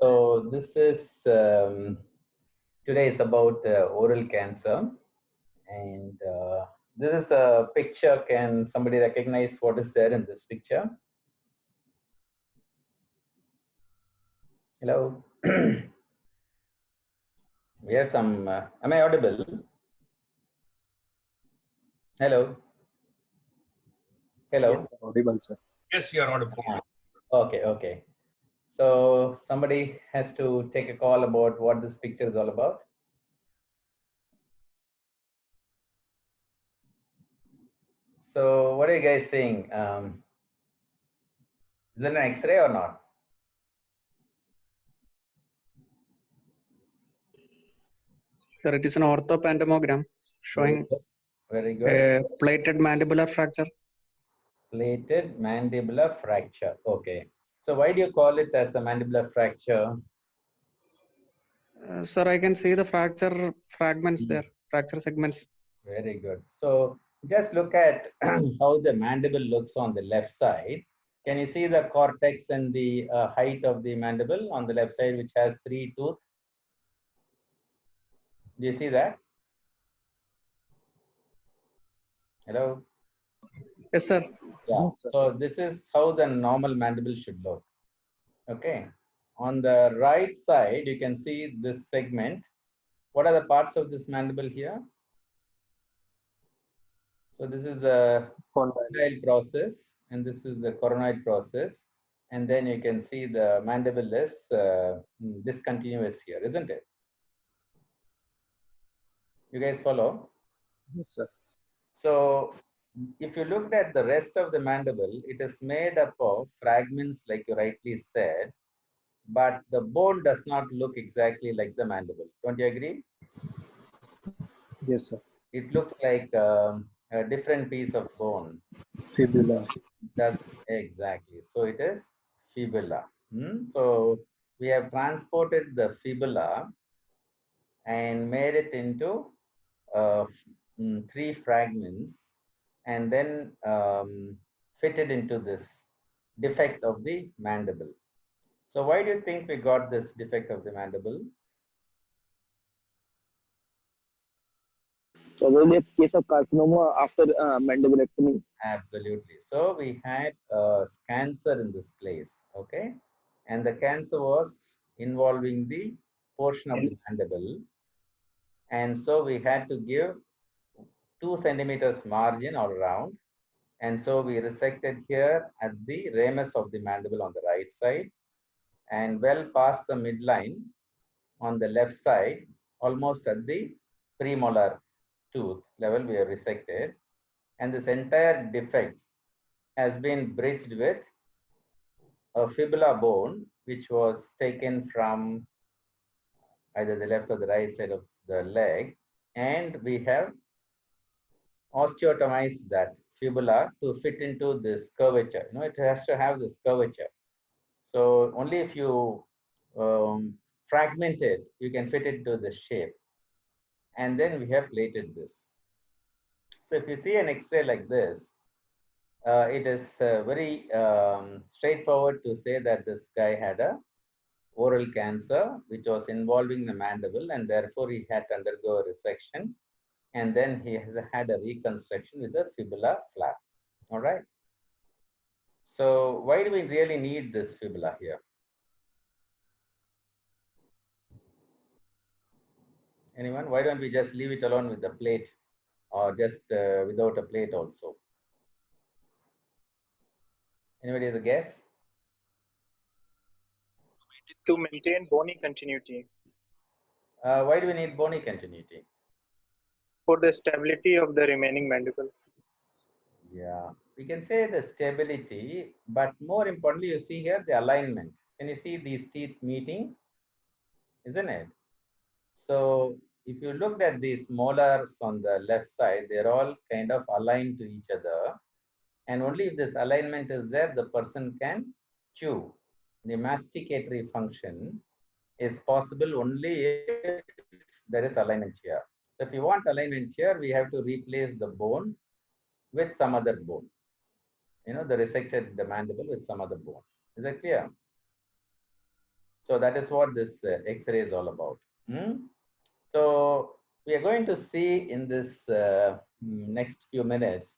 So this is today is about oral cancer, and this is a picture. Can somebody recognize what is there in this picture? Hello. We have some. Am I audible? Hello. Hello. Yes, audible, sir. Yes, you are audible. Okay. Okay. So somebody has to take a call about what this picture is all about. So what are you guys saying? Is it an X-ray or not? Sir, it is an orthopantomogram showing Very good. a plated mandibular fracture. Plated mandibular fracture. Okay. So why do you call it as a mandibular fracture? Sir, I can see the fracture fragments there, fracture segments. Very good. So just look at how the mandible looks on the left side. Can you see the cortex and the height of the mandible on the left side, which has 3 teeth? Do you see that? Hello? Yes, sir. Yeah. Yes, sir. So this is how the normal mandible should look. Okay. On the right side, you can see this segment. What are the parts of this mandible here? So this is the condyle process, and this is the coronoid process. And then you can see the mandible is discontinuous here, isn't it? You guys follow? Yes, sir. So if you looked at the rest of the mandible, it is made up of fragments, like you rightly said, but the bone does not look exactly like the mandible. Don't you agree? Yes, sir. It looks like a different piece of bone. Fibula. That's exactly. So it is fibula. So we have transported the fibula and made it into 3 fragments, and then fitted into this defect of the mandible. So why do you think we got this defect of the mandible? Probably a case of carcinoma after mandibulectomy. Absolutely. So we had cancer in this place, okay? And the cancer was involving the portion of the mandible. And so we had to give 2 centimeters margin all around. And so we resected here at the ramus of the mandible on the right side, and well past the midline on the left side, almost at the premolar tooth level, we have resected. And this entire defect has been bridged with a fibula bone, which was taken from either the left or the right side of the leg. And we have osteotomized that fibula to fit into this curvature. It has to have this curvature. So only if you fragment it, you can fit it to the shape. And then we have plated this. So if you see an X-ray like this, it is very straightforward to say that this guy had a oral cancer, which was involving the mandible, and therefore he had to undergo a resection. And then he has had a reconstruction with a fibula flap. All right. So why do we really need this fibula here? Anyone? Why don't we just leave it alone with the plate, or just without a plate also? Anybody has a guess? To maintain bony continuity. Why do we need bony continuity? For the stability of the remaining mandible. Yeah, we can say the stability, but more importantly, you see here the alignment. Can you see these teeth meeting? Isn't it? So if you looked at these molars on the left side, they're all kind of aligned to each other. And only if this alignment is there, the person can chew. The masticatory function is possible only if there is alignment here. So if you want alignment here, we have to replace the bone with some other bone. The resected the mandible with some other bone. Is that clear? So that is what this X-ray is all about. Hmm? So we are going to see in this next few minutes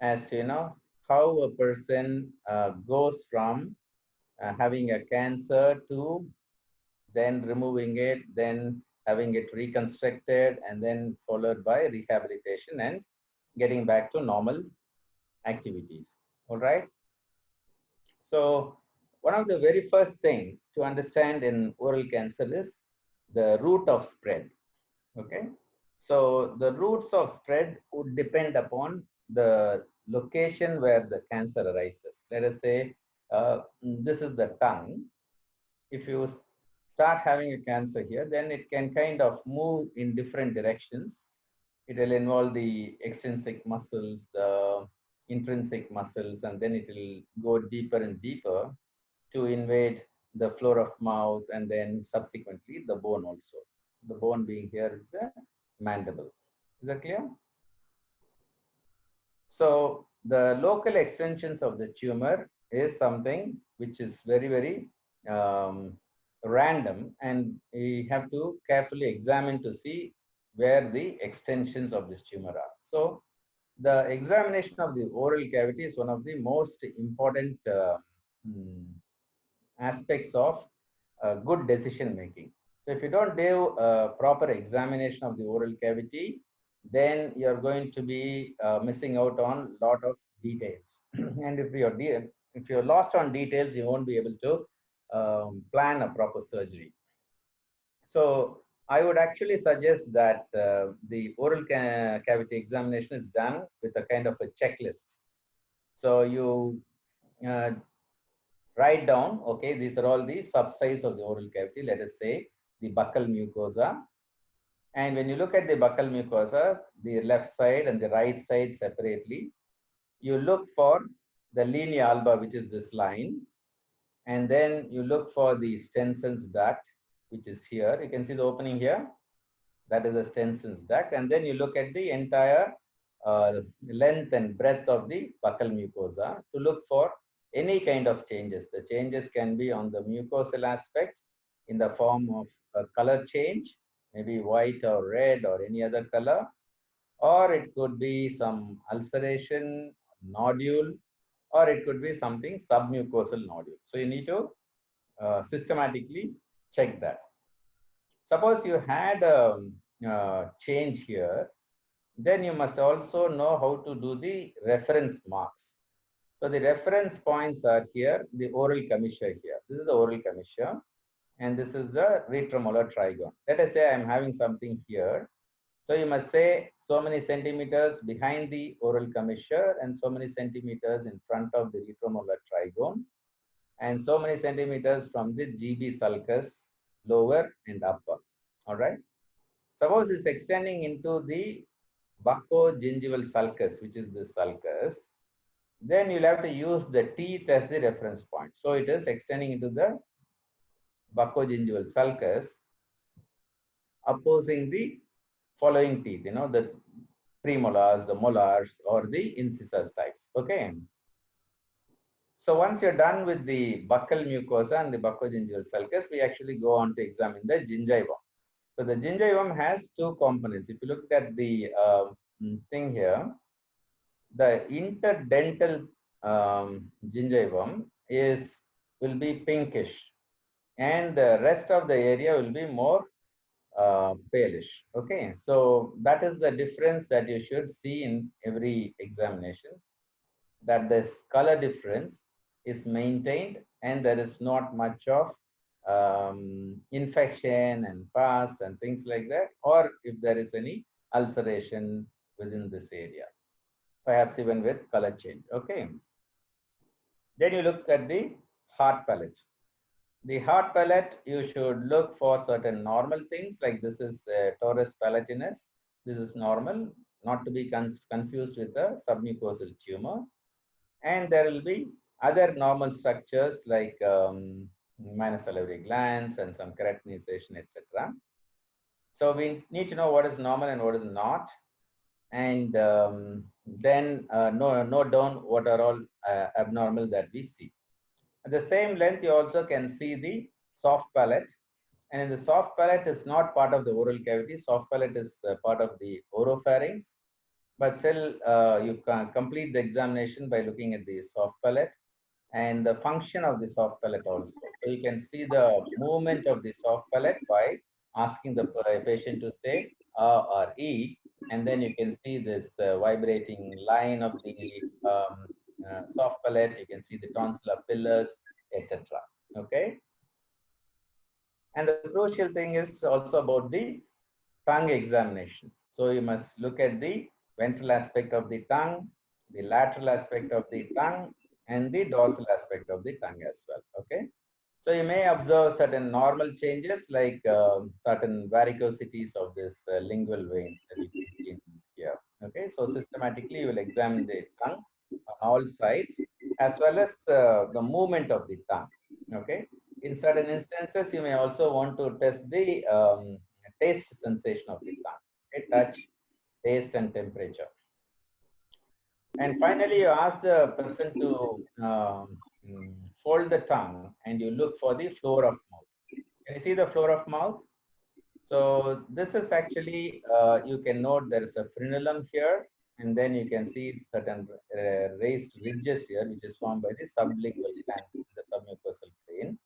as to how a person goes from having a cancer to then removing it, then having it reconstructed, and then followed by rehabilitation and getting back to normal activities. All right. So one of the very first thing to understand in oral cancer is the route of spread. Okay. So the routes of spread would depend upon the location where the cancer arises. Let us say this is the tongue. If you start having a cancer here, then it can kind of move in different directions. It will involve the extrinsic muscles, the intrinsic muscles, and then it will go deeper and deeper to invade the floor of mouth and then subsequently the bone also. The bone being here is the mandible. Is that clear? So the local extensions of the tumor is something which is very, very random, and we have to carefully examine to see where the extensions of this tumor are. So the examination of the oral cavity is one of the most important aspects of good decision making. So if you don't do a proper examination of the oral cavity, then you're going to be missing out on a lot of details. And if you're lost on details, you won't be able to plan a proper surgery. So I would actually suggest that the oral cavity examination is done with a kind of a checklist. So you uh, write down, okay, these are all the subsize of the oral cavity. Let us say the buccal mucosa. And when you look at the buccal mucosa, the left side and the right side separately, you look for the linea alba, which is this line. And then you look for the Stenson's duct, which is here. You can see the opening here. That is the Stenson's duct. And then you look at the entire length and breadth of the buccal mucosa to look for any kind of changes. The changes can be on the mucosal aspect in the form of a color change, maybe white or red or any other color, or it could be some ulceration, nodule, or it could be something submucosal nodule. So you need to systematically check that. Suppose you had a change here, then you must also know how to do the reference marks. So the reference points are here, the oral commissure here. This is the oral commissure, and this is the retromolar trigone. Let us say I am having something here. So you must say so many centimeters behind the oral commissure and so many centimeters in front of the retromolar trigone, and so many centimeters from the GB sulcus lower and upper. All right. Suppose it's extending into the bucco-gingival sulcus, which is the sulcus, then you'll have to use the teeth as the reference point. So it is extending into the bucco-gingival sulcus, opposing the following teeth, the premolars, the molars, or the incisors types. Okay. So once you're done with the buccal mucosa and the bucco-gingival sulcus, we actually go on to examine the gingiva. So the gingiva has two components. If you look at the thing here, the interdental gingiva will be pinkish, and the rest of the area will be more palish. Okay, so that is the difference that you should see in every examination, that this color difference is maintained and there is not much of infection and pus and things like that, or if there is any ulceration within this area, perhaps even with color change. Okay. Then you look at the hard palate. The hard palate, you should look for certain normal things, like this is torus palatinus. This is normal, not to be confused with a submucosal tumor. And there will be other normal structures like minor salivary glands and some keratinization, etc. So we need to know what is normal and what is not, and then note down what are all abnormal that we see. At the same length, you also can see the soft palate. And in the soft palate is not part of the oral cavity. Soft palate is part of the oropharynx. But still, you can complete the examination by looking at the soft palate and the function of the soft palate also. So you can see the movement of the soft palate by asking the patient to say or E, and then you can see this vibrating line of the soft palate. You can see the tonsillar pillars, etc. Okay. And the crucial thing is also about the tongue examination. So you must look at the ventral aspect of the tongue, the lateral aspect of the tongue, and the dorsal aspect of the tongue as well. Okay. So you may observe certain normal changes like certain varicosities of this lingual veins that you can see in here. Okay. So systematically you will examine the tongue on all sides as well as the movement of the tongue. Okay. In certain instances, you may also want to test the taste sensation of the tongue. Okay. Touch, taste, and temperature. And finally, you ask the person to fold the tongue and you look for the floor of mouth. Can you see the floor of mouth? So this is actually, you can note there is a frenulum here, and then you can see certain raised ridges here, which is formed by the sublingual gland, the submucosal plane.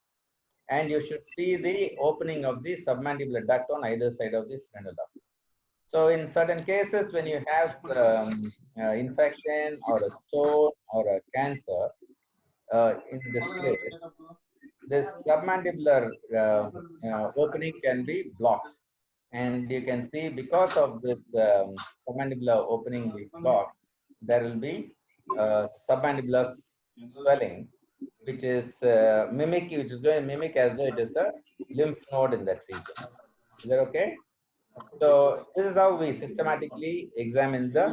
And you should see the opening of the submandibular duct on either side of the frenulum. So in certain cases, when you have infection or a stone or a cancer in this place, this submandibular opening can be blocked. And you can see because of this submandibular opening being blocked, there will be submandibular swelling, which is which is going to mimic as though it is a lymph node in that region. Is that okay? So this is how we systematically examine the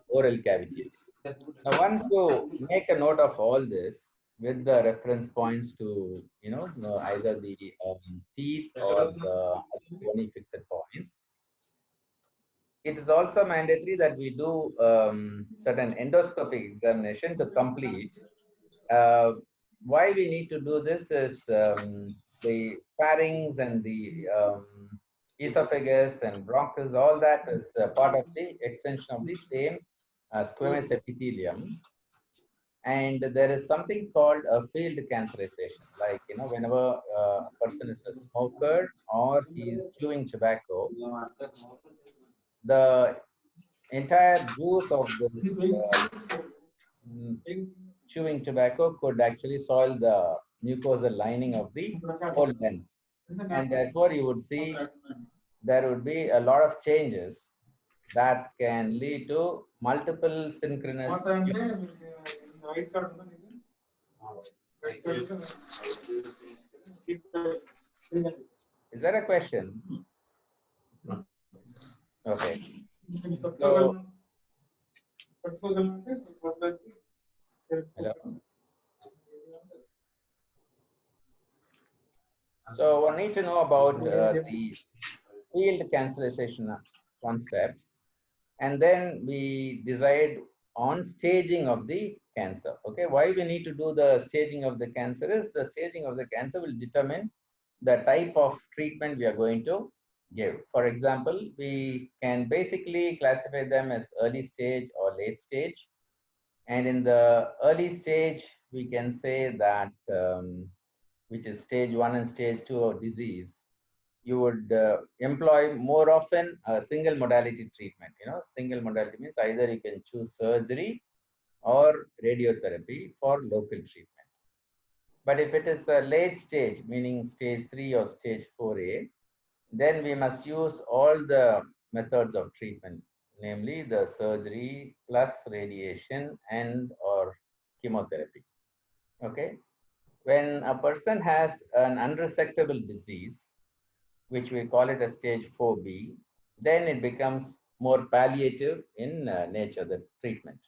oral cavity. Now, once you make a note of all this with the reference points to, either the teeth or the bony fixed points, it is also mandatory that we do certain endoscopic examination to complete. Why we need to do this is the pharynx and the esophagus and bronchus, all that is part of the extension of the same squamous epithelium. And there is something called a field cancerization. Like, whenever a person is a smoker or he is chewing tobacco, the entire juice of this chewing tobacco could actually soil the mucosal lining of the whole lens. And therefore, you would see there would be a lot of changes that can lead to multiple synchronous. Is that a question? Okay. So, hello. So we need to know about the field cancerization concept, and then we decide on staging of the cancer. Okay, why we need to do the staging of the cancer is the staging of the cancer will determine the type of treatment we are going to give. For example, we can basically classify them as early stage or late stage. And in the early stage, we can say that which is stage 1 and stage 2 of disease, you would employ more often a single modality treatment. Single modality means either you can choose surgery or radiotherapy for local treatment. But if it is a late stage, meaning stage 3 or stage 4A, then we must use all the methods of treatment, namely the surgery plus radiation and or chemotherapy. Okay. When a person has an unresectable disease, which we call it a stage 4B, then it becomes more palliative in nature, the treatment.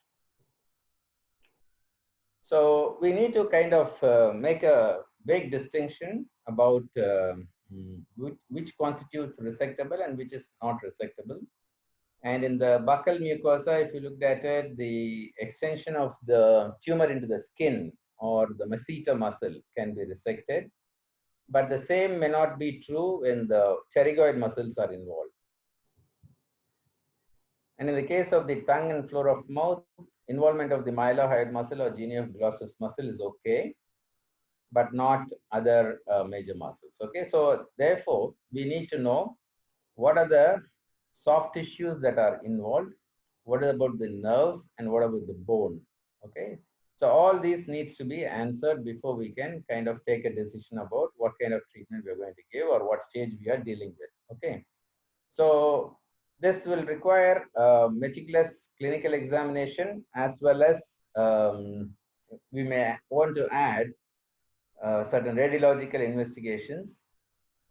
So we need to kind of make a big distinction about which constitutes resectable and which is not resectable. And in the buccal mucosa, if you looked at it, the extension of the tumor into the skin or the masseter muscle can be resected. but the same may not be true when the pterygoid muscles are involved. And in the case of the tongue and floor of mouth, involvement of the mylohyoid muscle or genioglossus muscle is okay, but not other major muscles. Okay, so therefore, we need to know what are the soft tissues that are involved, what about the nerves, and what about the bone. Okay, so all these needs to be answered before we can kind of take a decision about what kind of treatment we are going to give or what stage we are dealing with. Okay, so this will require meticulous clinical examination, as well as we may want to add certain radiological investigations.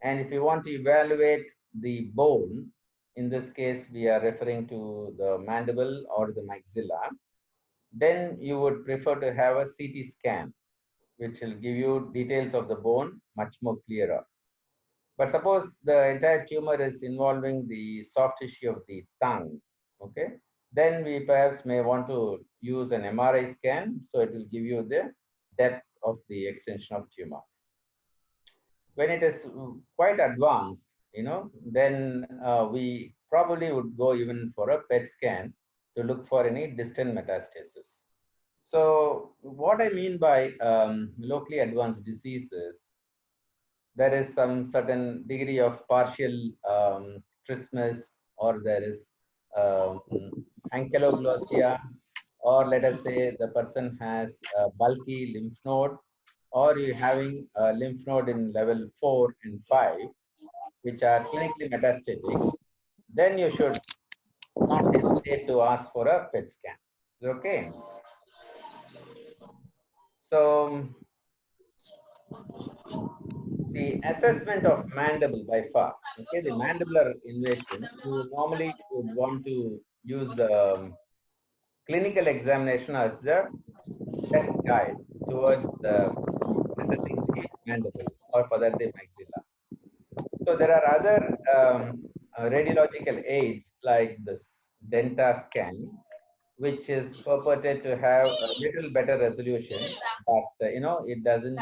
And if you want to evaluate the bone, in this case, we are referring to the mandible or the maxilla, then you would prefer to have a CT scan, which will give you details of the bone much more clearer. But suppose the entire tumor is involving the soft tissue of the tongue, okay, then we perhaps may want to use an MRI scan, so it will give you the depth of the extension of tumor. When it is quite advanced, then we probably would go even for a PET scan to look for any distant metastasis. So what I mean by locally advanced diseases, there is some certain degree of partial trismus, or there is um, ankylosing, or let us say the person has a bulky lymph node, or you having a lymph node in level 4 and 5, which are clinically metastatic, then you should not hesitate to ask for a PET scan. Okay. So the assessment of mandible by far, okay, the mandibular invasion, you normally would want to use the clinical examination as the best guide towards assessing the mandible, or for that the maxilla. So there are other radiological aids like this Denta scan, which is purported to have a little better resolution, but it doesn't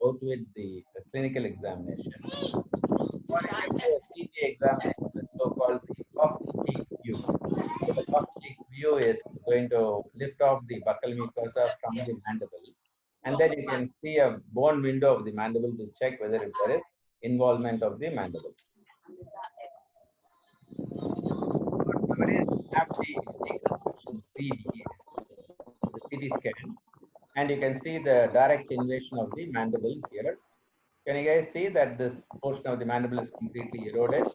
outwit the clinical examination. Or you can do a CT examination, the so-called the cough-cheek view. So the cough-cheek view is going to lift off the buccal mucosa from the mandible, and then you can see a bone window of the mandible to check whether if there is involvement of the mandible. Nowadays, we have the reconstruction CD, the CT scan, and you can see the direct invasion of the mandible here. Can you guys see that this portion of the mandible is completely eroded?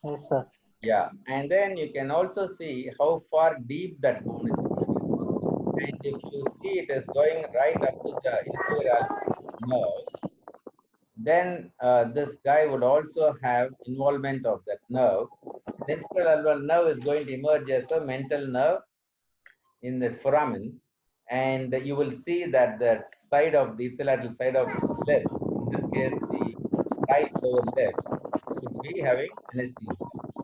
Yes, sir. Yeah, and then you can also see how far deep that bone is going. And if you see it is going right up to the inferior nerve, then this guy would also have involvement of that nerve. The inferior nerve is going to emerge as a mental nerve in the foramen, and you will see that the side of the ipsilateral side of the left, in this case the right lower left, should be having anesthesia.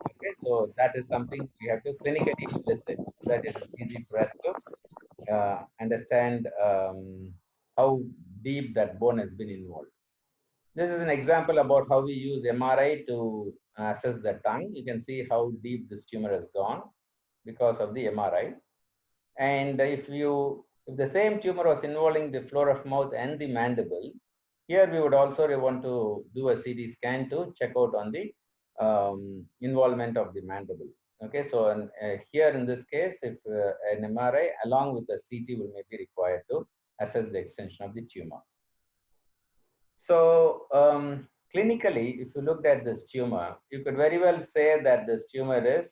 Okay, so that is something we have to clinically elicit so that it is easy for us to understand how deep that bone has been involved. This is an example about how we use MRI to assess the tongue. You can see how deep this tumor has gone because of the MRI. And if the same tumor was involving the floor of mouth and the mandible, here we would also want to do a CT scan to check out on the involvement of the mandible. Okay, so here in this case, if an MRI along with the CT will may be required to assess the extension of the tumor. So clinically, if you looked at this tumor, you could very well say that this tumor is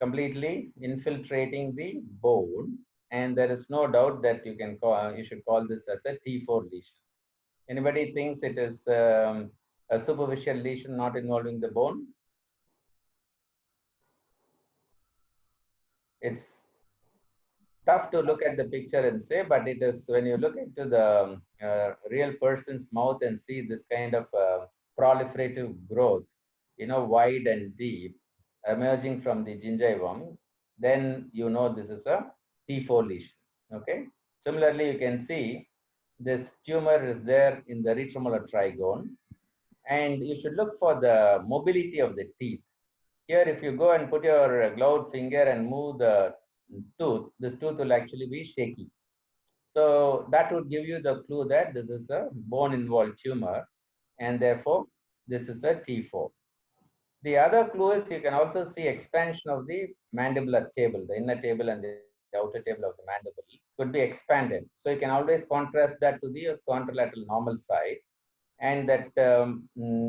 completely infiltrating the bone, and there is no doubt that you should call this as a T4 lesion. Anybody thinks it is a superficial lesion not involving the bone? It's tough to look at the picture and say, but it is when you look into the real person's mouth and see this kind of proliferative growth, wide and deep, emerging from the gingiva, then you know this is a T4 lesion. Okay. Similarly, you can see this tumor is there in the retromolar trigone, and you should look for the mobility of the teeth. Here, if you go and put your gloved finger and move the tooth, this tooth will actually be shaky. So that would give you the clue that this is a bone-involved tumor, and therefore this is a T4. The other clue is you can also see expansion of the mandibular table, the inner table and the outer table of the mandible could be expanded. So you can always contrast that to the contralateral normal side, and that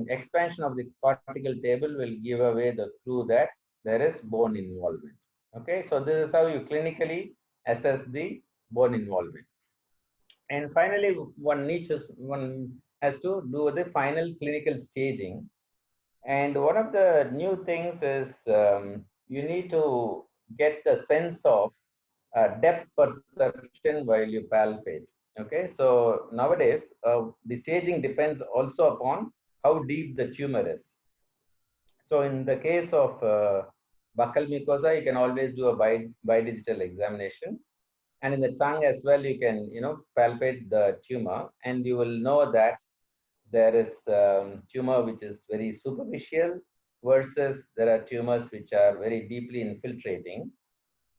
expansion of the cortical table will give away the clue that there is bone involvement. Okay, so this is how you clinically assess the bone involvement. And finally, one has to do the final clinical staging. And one of the new things is you need to get the sense of depth perception while you palpate. Okay, so nowadays the staging depends also upon how deep the tumor is. So in the case of buccal mucosa, you can always do a bidigital examination, and in the tongue as well, you can palpate the tumor, and you will know that there is tumor which is very superficial versus there are tumors which are very deeply infiltrating,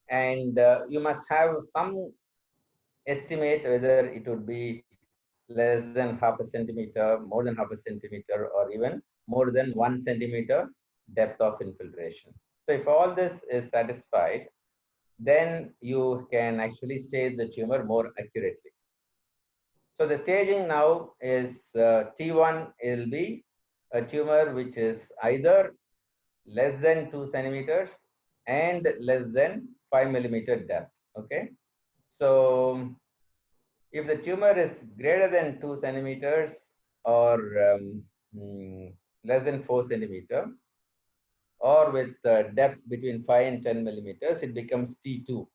and you must have some estimate whether it would be less than half a centimeter, more than half a centimeter, or even more than 1 centimeter depth of infiltration. So if all this is satisfied, then you can actually stage the tumor more accurately. So the staging now is T1 will be a tumor which is either less than 2 centimeters and less than 5 millimeter depth. Okay. So if the tumor is greater than 2 centimeters or less than 4 centimeter, or with depth between 5 and 10 millimeters, it becomes T2.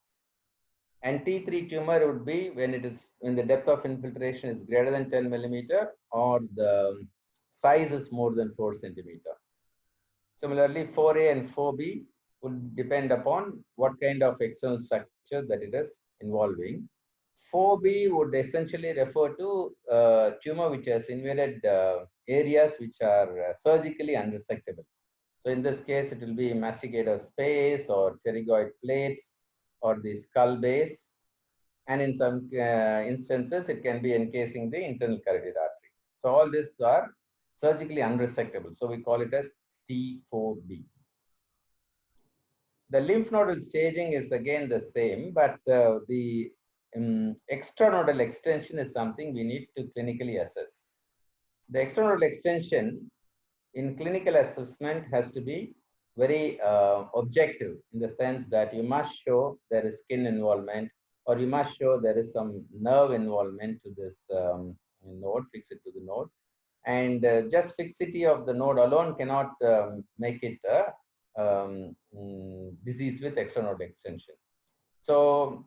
And T3 tumor would be when the depth of infiltration is greater than 10 millimeter or the size is more than 4 centimeter. Similarly, 4A and 4B would depend upon what kind of external structure that it is involving. 4B would essentially refer to tumor which has invaded areas which are surgically unresectable. So in this case, it will be masticator space or pterygoid plates or the skull base. And in some instances, it can be encasing the internal carotid artery. So all these are surgically unresectable. So we call it as T4B. The lymph nodal staging is again the same, but the extranodal extension is something we need to clinically assess. The extranodal extension in clinical assessment has to be very objective in the sense that you must show there is skin involvement, or you must show there is some nerve involvement to this node, fix it to the node. And just fixity of the node alone cannot make it a disease with extranodal extension. So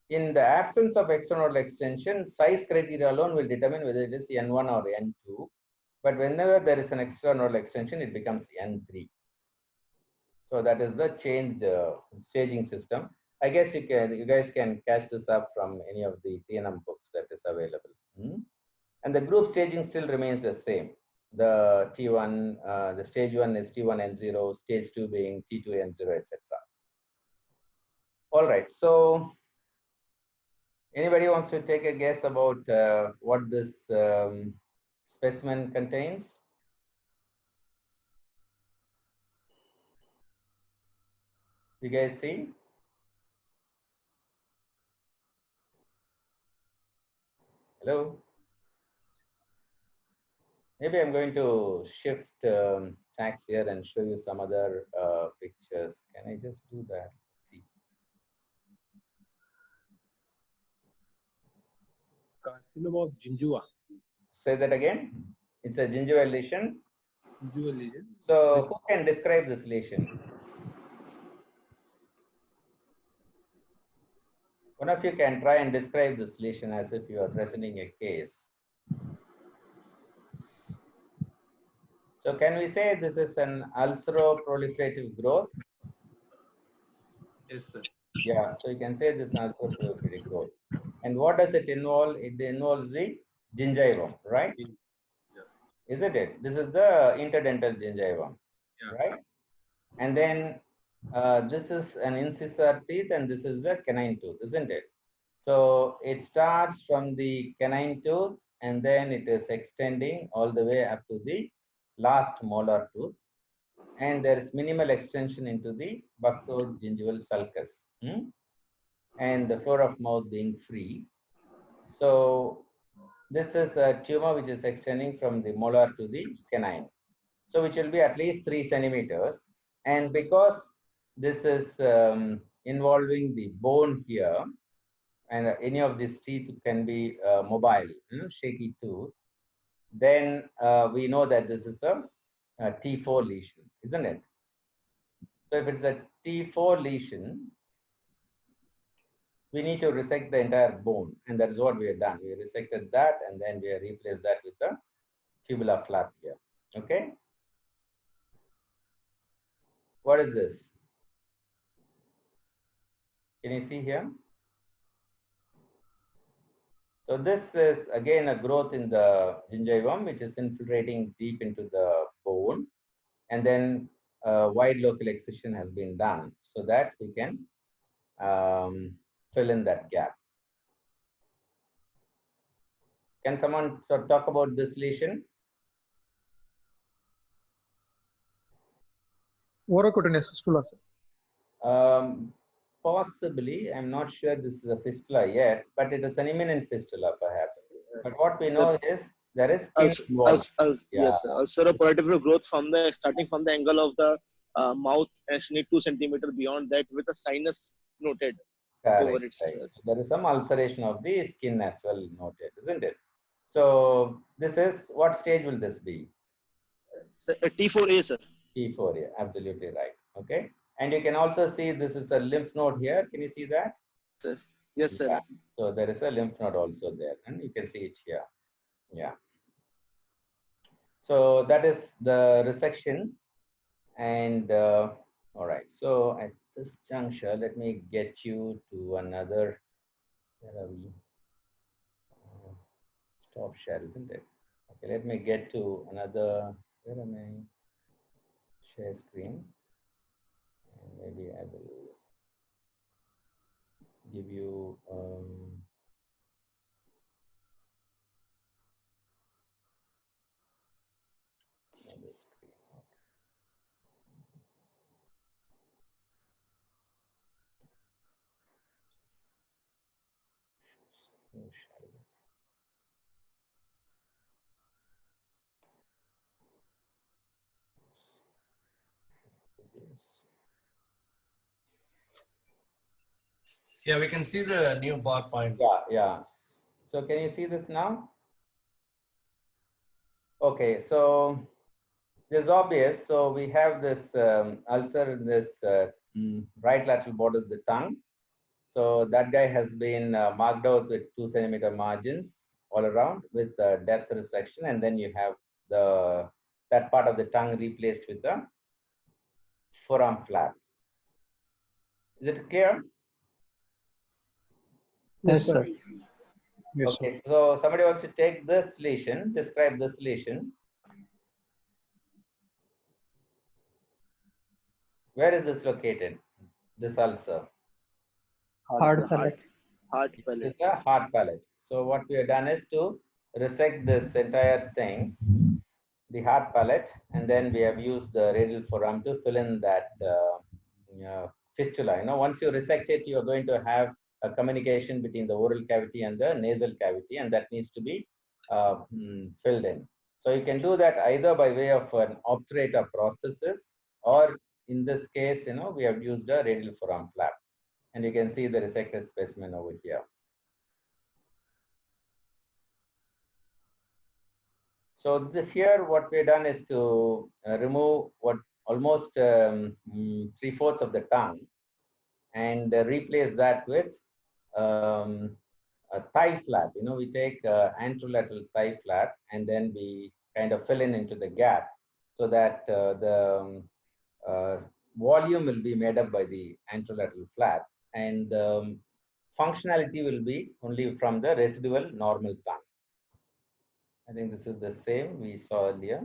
in the absence of extranodal extension, size criteria alone will determine whether it is N1 or N2. But whenever there is an extranodal extension, it becomes N3. So that is the changed staging system. I guess you guys can catch this up from any of the TNM books that is available. And the group staging still remains the same. The T1, the stage 1 is T1 N0, stage 2 being T2 N0, etc. All right. So anybody wants to take a guess about what this specimen contains? You guys see? Hello? Maybe I'm going to shift tracks here and show you some other pictures. Can I just do that? See. Carcinoma of gingiva. Say that again. It's a gingival lesion. Gingival lesion. So who can describe this lesion? One of you can try and describe this lesion as if you are presenting a case. So can we say this is an ulceroproliferative growth? Yes, sir. Yeah, so you can say this is an ulceroproliferative growth. And what does it involve? It involves the gingiva, right? Yeah. Isn't it? This is the interdental gingiva, Yeah. right? And then this is an incisor teeth, and this is the canine tooth, isn't it? So it starts from the canine tooth, and then it is extending all the way up to the last molar tooth. And there is minimal extension into the buccogingival sulcus, and the floor of mouth being free. So this is a tumor which is extending from the molar to the canine. So which will be at least 3 centimeters. And because this is involving the bone here, and any of these teeth can be mobile, shaky tooth, then we know that this is a T4 lesion, isn't it? So if it's a T4 lesion, we need to resect the entire bone, and that is what we have done. We resected that, and then we have replaced that with a tubular flap here. Okay. What is this? Can you see here? So this is again a growth in the gingiva, which is infiltrating deep into the bone, and then wide local excision has been done so that we can fill in that gap. Can someone talk about this lesion? Orocutaneous fistula, sir. Possibly, I'm not sure this is a fistula yet, but it is an imminent fistula perhaps. But what we know is there is skin involved. Yes, sir. A particular growth from the starting from the angle of the mouth, actually 2 centimeters beyond that, with a sinus noted over its. Right. There is some ulceration of the skin as well noted, isn't it? So this is, what stage will this be? T4A, sir. T4A, absolutely right. Okay. And you can also see this is a lymph node here. Can you see that? Yes, sir. Yeah. So there is a lymph node also there, and you can see it here. Yeah. So that is the resection. And all right. So at this juncture, let me get you to another. Where are we? Stop share, isn't it? Okay, let me get to another. Where am I? Share screen. And maybe I will give you. Another screen. Okay. Yeah, we can see the new PowerPoint. Yeah. So can you see this now? Okay, so this is obvious. So we have this ulcer in this right lateral border of the tongue. So that guy has been marked out with 2 centimeter margins all around with depth resection, and then you have that part of the tongue replaced with the forearm flap. Is it clear? Yes, sir. Yes, Okay, so somebody wants to take this lesion, describe this lesion. Where is this located? This ulcer. Hard palate. Hard This palate. is a hard palate. So what we have done is to resect this entire thing, the hard palate, and then we have used the radial forearm to fill in that fistula. Once you resect it, you are going to have a communication between the oral cavity and the nasal cavity, and that needs to be filled in. So you can do that either by way of an obturator prosthesis, or in this case, we have used a radial forearm flap, and you can see the resected specimen over here. So here, what we've done is to remove what almost 3/4 of the tongue, and replace that with a thigh flap. We take anterolateral thigh flap, and then we kind of fill into the gap so that the volume will be made up by the anterolateral flap, and functionality will be only from the residual normal tongue. I think this is the same we saw earlier.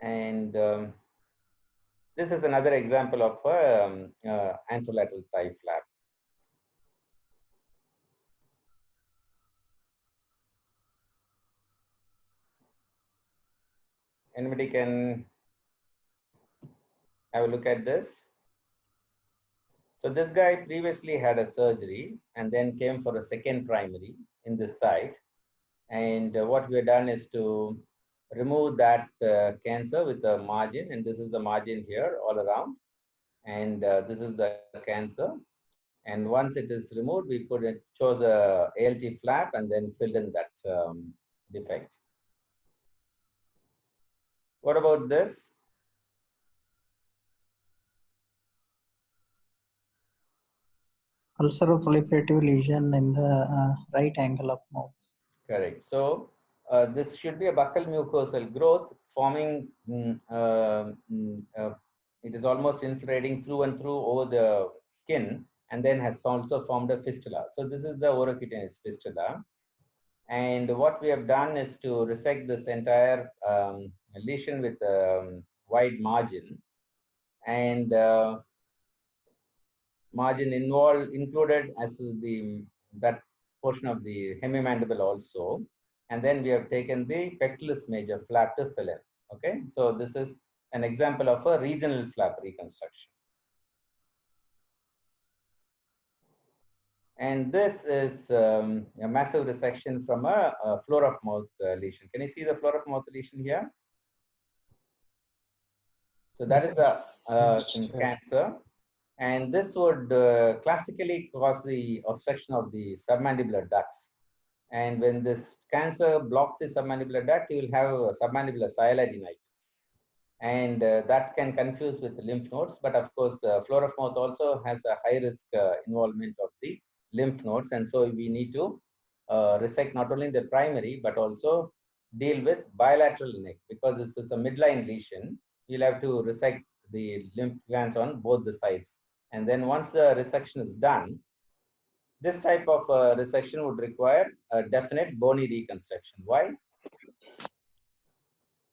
And this is another example of anterolateral thigh flap. Anybody can have a look at this. So this guy previously had a surgery and then came for a second primary in this site. And what we have done is to remove that cancer with a margin, and this is the margin here all around. And this is the cancer. And once it is removed, we chose a ALT flap and then filled in that defect. What about this? Ulceroproliferative lesion in the right angle of mouth. Correct. So this should be a buccal mucosal growth forming. It is almost infiltrating through and through over the skin, and then has also formed a fistula. So this is the orocutaneous fistula. And what we have done is to resect this entire lesion with a wide margin, and margin included as that portion of the hemimandible also. And then we have taken the pectoralis major flap to fill in. Okay, so this is an example of a regional flap reconstruction. And this is a massive resection from a floor of mouth lesion. Can you see the floor of mouth lesion here? So that is the cancer. And this would classically cause the obstruction of the submandibular ducts. And when this cancer blocks the submandibular duct, you will have a submandibular sialadenitis. And that can confuse with lymph nodes. But of course, floor of mouth also has a high risk involvement of the lymph nodes. And so we need to resect not only the primary, but also deal with bilateral neck, because this is a midline lesion. You'll have to resect the lymph glands on both the sides. And then once the resection is done, this type of resection would require a definite bony reconstruction. Why?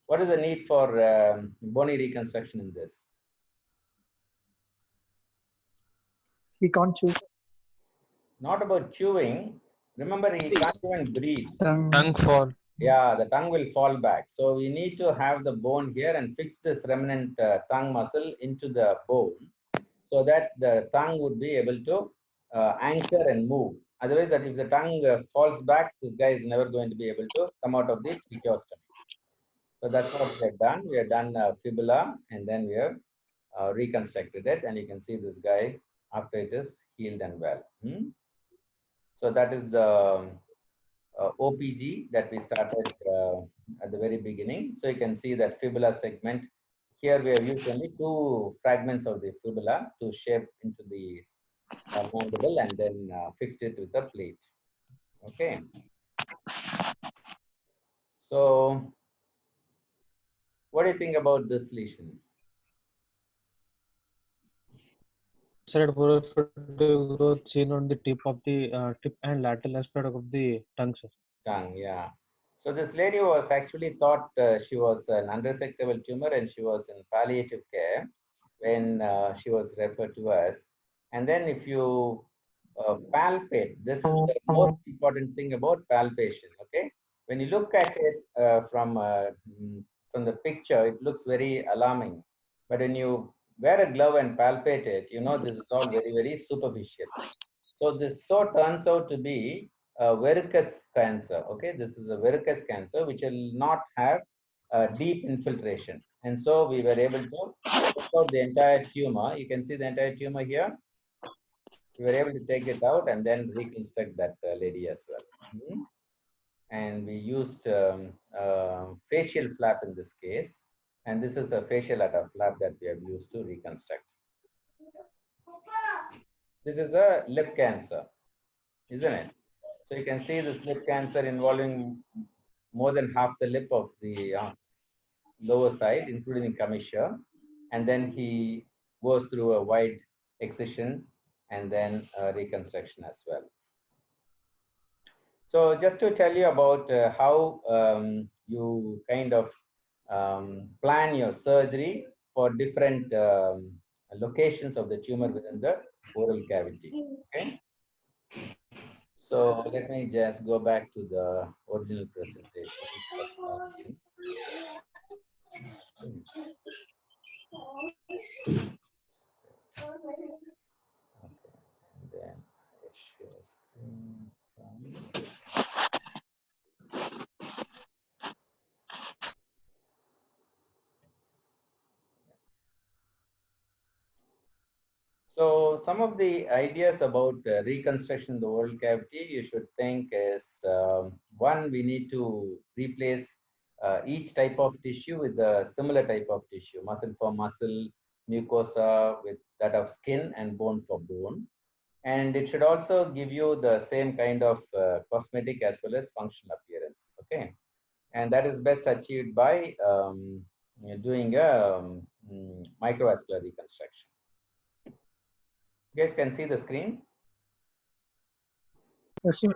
What is the need for bony reconstruction in this? He can't chew. Not about chewing. Remember, he can't even breathe. Tongue fall. Yeah, the tongue will fall back. So we need to have the bone here and fix this remnant tongue muscle into the bone, so that the tongue would be able to anchor and move. Otherwise, that if the tongue falls back, this guy is never going to be able to come out of the tracheostomy. So that's what we have done. We have done fibula, and then we have reconstructed it. And you can see this guy after it is healed and well. So that is the OPG that we started at the very beginning. So you can see that fibula segment. Here we have used only 2 fragments of the fibula to shape into the mandible, and then fixed it with a plate. Okay. So what do you think about this lesion? Ulcerative growth seen on the tip of the tip and lateral aspect of the tongue, sir. Tongue, yeah. So this lady was actually thought she was an unresectable tumor, and she was in palliative care when she was referred to us. And then if you palpate, this is the most important thing about palpation. Okay, when you look at it from the picture, it looks very alarming. But when you wear a glove and palpate it, you know this is all very, very superficial. So this turns out to be a verrucous cancer. Okay, this is a verrucous cancer which will not have deep infiltration, and so we were able to take out the entire tumor. You can see the entire tumor here. We were able to take it out and then reconstruct that lady as well. And we used facial flap in this case, and this is a facial flap that we have used to reconstruct. This is a lip cancer, isn't it? So you can see this lip cancer involving more than half the lip of the lower side, including the commissure. And then he goes through a wide excision and then reconstruction as well. So just to tell you about how you kind of plan your surgery for different locations of the tumor within the oral cavity. Okay. So let me just go back to the original presentation. Okay, and then I share screen from. So some of the ideas about reconstruction of the oral cavity you should think is one, we need to replace each type of tissue with a similar type of tissue, muscle for muscle, mucosa with that of skin, and bone for bone. And it should also give you the same kind of cosmetic as well as functional appearance. Okay, and that is best achieved by doing a microvascular reconstruction. You guys can see the screen? Yes, sir.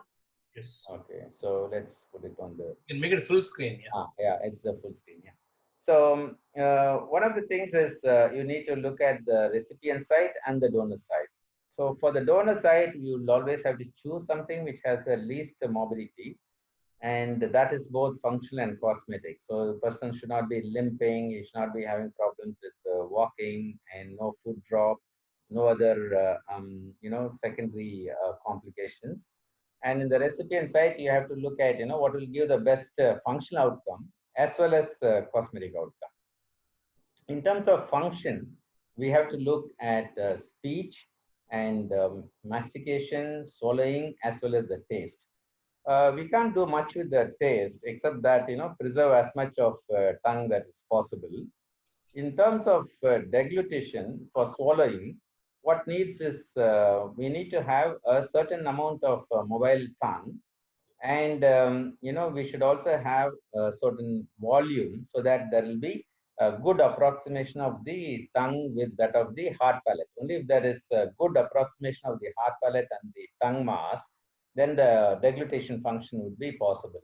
Yes. Okay, so let's put it on the. You can make it full screen. Yeah. Yeah, it's the full screen. Yeah. So one of the things is you need to look at the recipient side and the donor side. So for the donor side, you'll always have to choose something which has the least mobility, and that is both functional and cosmetic. So the person should not be limping, he should not be having problems with walking, and no food drop, no other secondary complications. And in the recipient side, you have to look at what will give the best functional outcome as well as cosmetic outcome. In terms of function, we have to look at speech and mastication, swallowing, as well as the taste. We can't do much with the taste except that preserve as much of tongue that is possible. In terms of deglutition for swallowing, what needs is we need to have a certain amount of mobile tongue, and we should also have a certain volume so that there will be a good approximation of the tongue with that of the hard palate. Only if there is a good approximation of the hard palate and the tongue mass, then the deglutition function would be possible.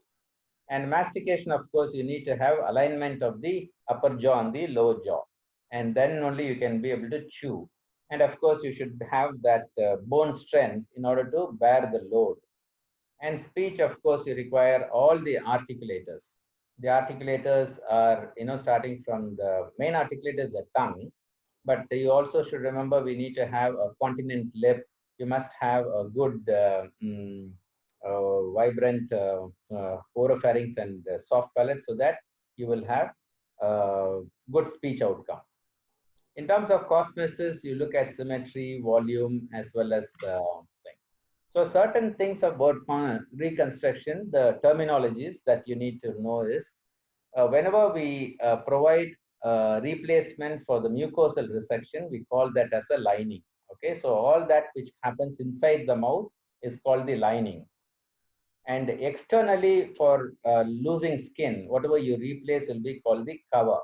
And mastication, of course, you need to have alignment of the upper jaw and the lower jaw, and then only you can be able to chew. And of course, you should have that bone strength in order to bear the load. And speech, of course, you require all the articulators. The articulators are, starting from the main articulator is the tongue, but you also should remember we need to have a continent lip. You must have a good vibrant oropharynx and soft palate so that you will have good speech outcome. In terms of cosmesis, you look at symmetry, volume, as well as things. So certain things about reconstruction, the terminologies that you need to know is whenever we provide replacement for the mucosal resection, we call that as a lining. Okay, so all that which happens inside the mouth is called the lining. And externally for losing skin, whatever you replace will be called the cover.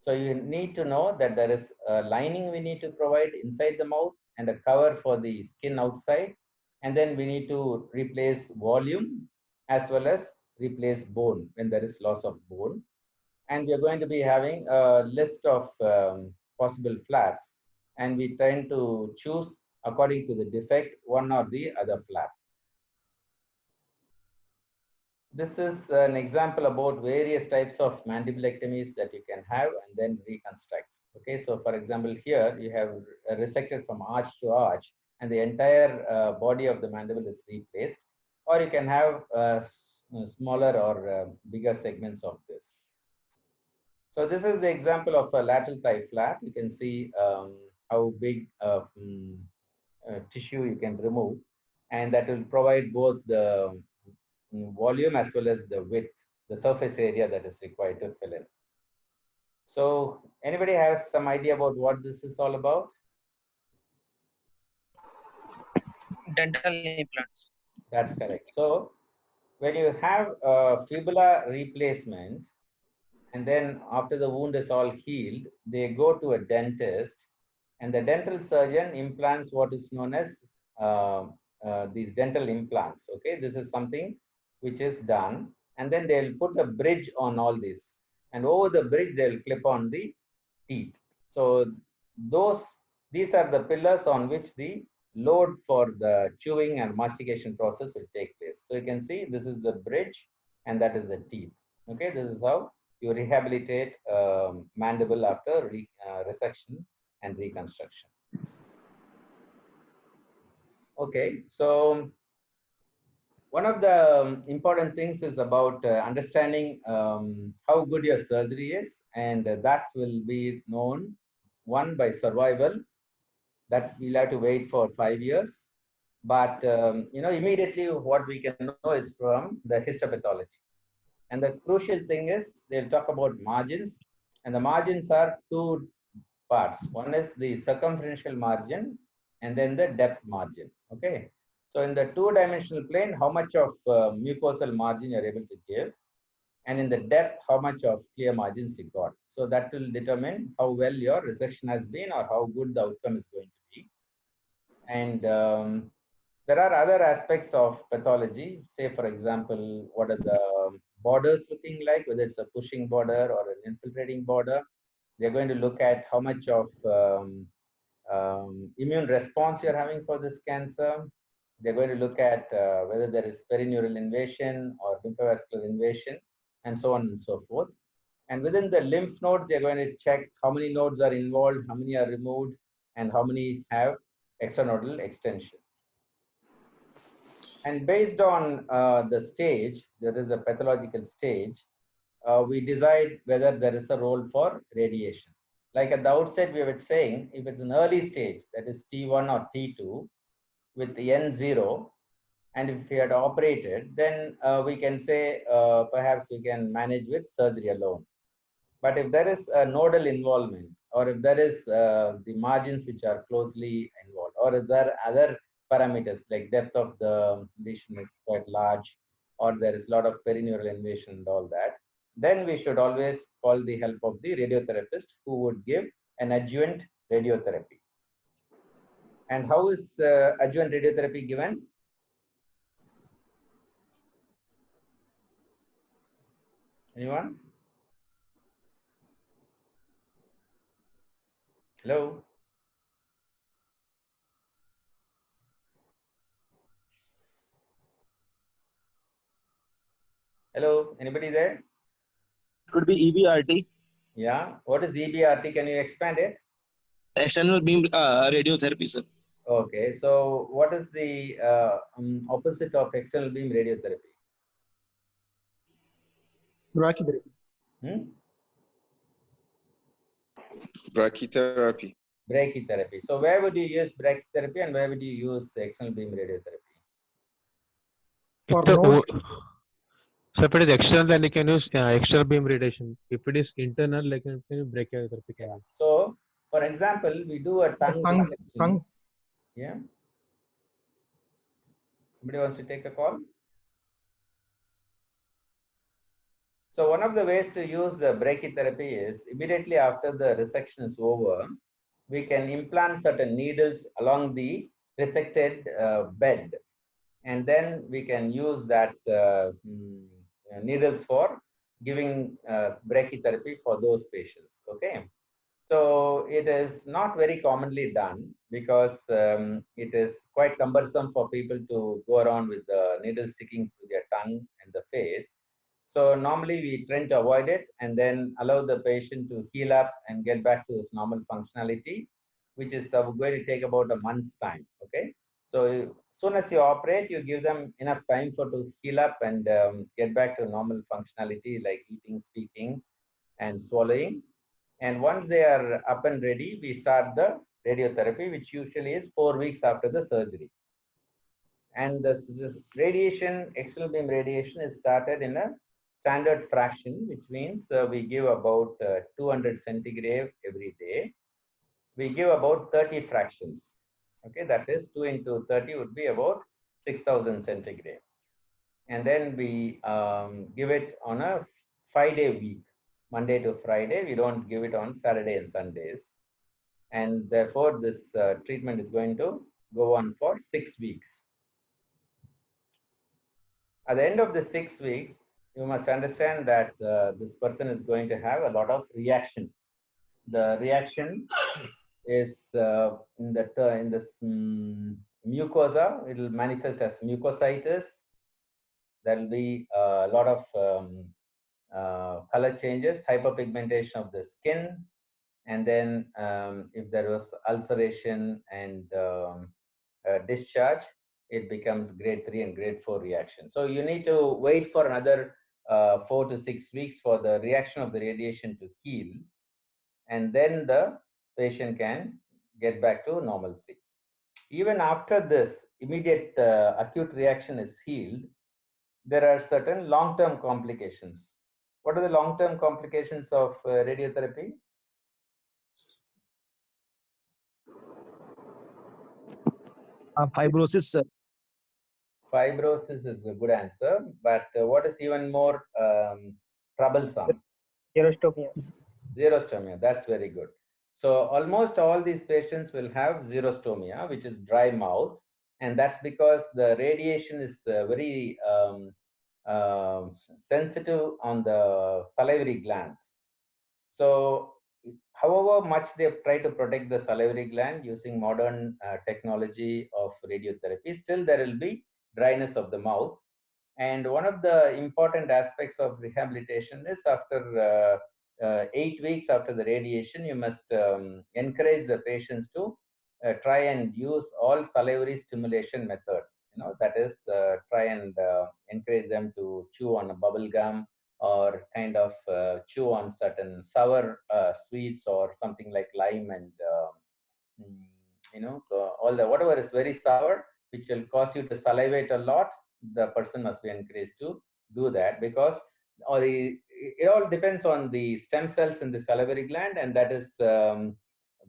So you need to know that there is a lining we need to provide inside the mouth and a cover for the skin outside. And then we need to replace volume as well as replace bone when there is loss of bone. And we are going to be having a list of possible flaps. And we tend to choose according to the defect, one or the other flap. This is an example about various types of mandibulectomies that you can have and then reconstruct. Okay, so for example, here you have resected from arch to arch and the entire body of the mandible is replaced, or you can have smaller or bigger segments of this. So this is the example of a lateral thigh flap. You can see how big tissue you can remove, and that will provide both the volume as well as the width, the surface area that is required to fill in. So anybody has some idea about what this is all about? Dental implants. That's correct. So when you have a fibula replacement, and then after the wound is all healed, they go to a dentist, And the dental surgeon implants what is known as these dental implants. Okay, this is something which is done, and then they'll put a bridge on all this, and over the bridge they'll clip on the teeth. So these are the pillars on which the load for the chewing and mastication process will take place. So you can see this is the bridge and that is the teeth. Okay, this is how you rehabilitate mandible after resection and reconstruction. Okay, so one of the important things is about understanding how good your surgery is, and that will be known one by survival, that we'll have to wait for 5 years. But immediately what we can know is from the histopathology. And the crucial thing is they'll talk about margins, and the margins are two parts. One is the circumferential margin and then the depth margin. Okay. So in the two-dimensional plane, how much of mucosal margin you're able to give, and in the depth, how much of clear margins you got. So that will determine how well your resection has been or how good the outcome is going to be. And there are other aspects of pathology. Say, for example, what are the borders looking like, whether it's a pushing border or an infiltrating border. They're going to look at how much of immune response you're having for this cancer. They're going to look at whether there is perineural invasion or lymphovascular invasion, and so on and so forth. And within the lymph nodes, they're going to check how many nodes are involved, how many are removed, and how many have extranodal extension. And based on the stage, there is a pathological stage, we decide whether there is a role for radiation. Like at the outset, we were saying, if it's an early stage, that is T1 or T2, with the N0, and if we had operated, then we can say perhaps we can manage with surgery alone. But if there is a nodal involvement, or if there is the margins which are closely involved, or if there are other parameters like depth of the lesion is quite large, or there is a lot of perineural invasion and all that, then we should always call the help of the radiotherapist, who would give an adjuvant radiotherapy. And how is adjuvant radiotherapy given? Anyone? Hello? Hello? Anybody there? Could be EBRT, Yeah. What is EBRT? Can you expand it? external beam radiotherapy, sir. Okay. So what is the opposite of external beam radiotherapy? Brachytherapy. Brachytherapy. Brachytherapy. So where would you use brachytherapy and where would you use external beam radiotherapy? For So nose, so if it is external, then you can use external beam radiation. If it is internal, like you can use brachytherapy. Yeah. So for example, we do a tongue resection. tongue. Yeah. Somebody wants to take a call? So one of the ways to use the brachytherapy is immediately after the resection is over, we can implant certain needles along the resected bed, and then we can use that needles for giving brachytherapy for those patients. Okay. So it is not very commonly done because it is quite cumbersome for people to go around with the needle sticking to their tongue and the face. So normally we try to avoid it and then allow the patient to heal up and get back to his normal functionality, which is going to take about a month's time. Okay. So as soon as you operate, you give them enough time to heal up and get back to normal functionality like eating, speaking, and swallowing. And once they are up and ready, we start the radiotherapy, which usually is 4 weeks after the surgery. And this radiation, external beam radiation, is started in a standard fraction, which means we give about 200 centigrade every day. We give about 30 fractions. Okay, that is 2 into 30 would be about 6,000 centigrade. And then we give it on a 5-day week, Monday to Friday. We don't give it on Saturday and Sundays. and therefore this treatment is going to go on for 6 weeks. At the end of the 6 weeks, you must understand that this person is going to have a lot of reaction. The reaction is in this mucosa. It will manifest as mucositis. There will be a lot of color changes, hyperpigmentation of the skin, and then if there was ulceration and discharge, it becomes grade 3 and grade 4 reaction. So you need to wait for another 4 to 6 weeks for the reaction of the radiation to heal, and then the patient can get back to normalcy. Even after this immediate acute reaction is healed, there are certain long-term complications. What are the long-term complications of radiotherapy? Fibrosis, sir. Fibrosis is a good answer, but what is even more troublesome? Xerostomia. Xerostomia, that's very good. So almost all these patients will have xerostomia, which is dry mouth, and that's because the radiation is very sensitive on the salivary glands. So however much they try to protect the salivary gland using modern technology of radiotherapy, still there will be dryness of the mouth. And one of the important aspects of rehabilitation is after 8 weeks after the radiation, you must encourage the patients to try and use all salivary stimulation methods. That is, try and encourage them to chew on a bubble gum, or kind of chew on certain sour sweets or something like lime and all the whatever is very sour, which will cause you to salivate a lot. The person must be encouraged to do that, because it all depends on the stem cells in the salivary gland, and that is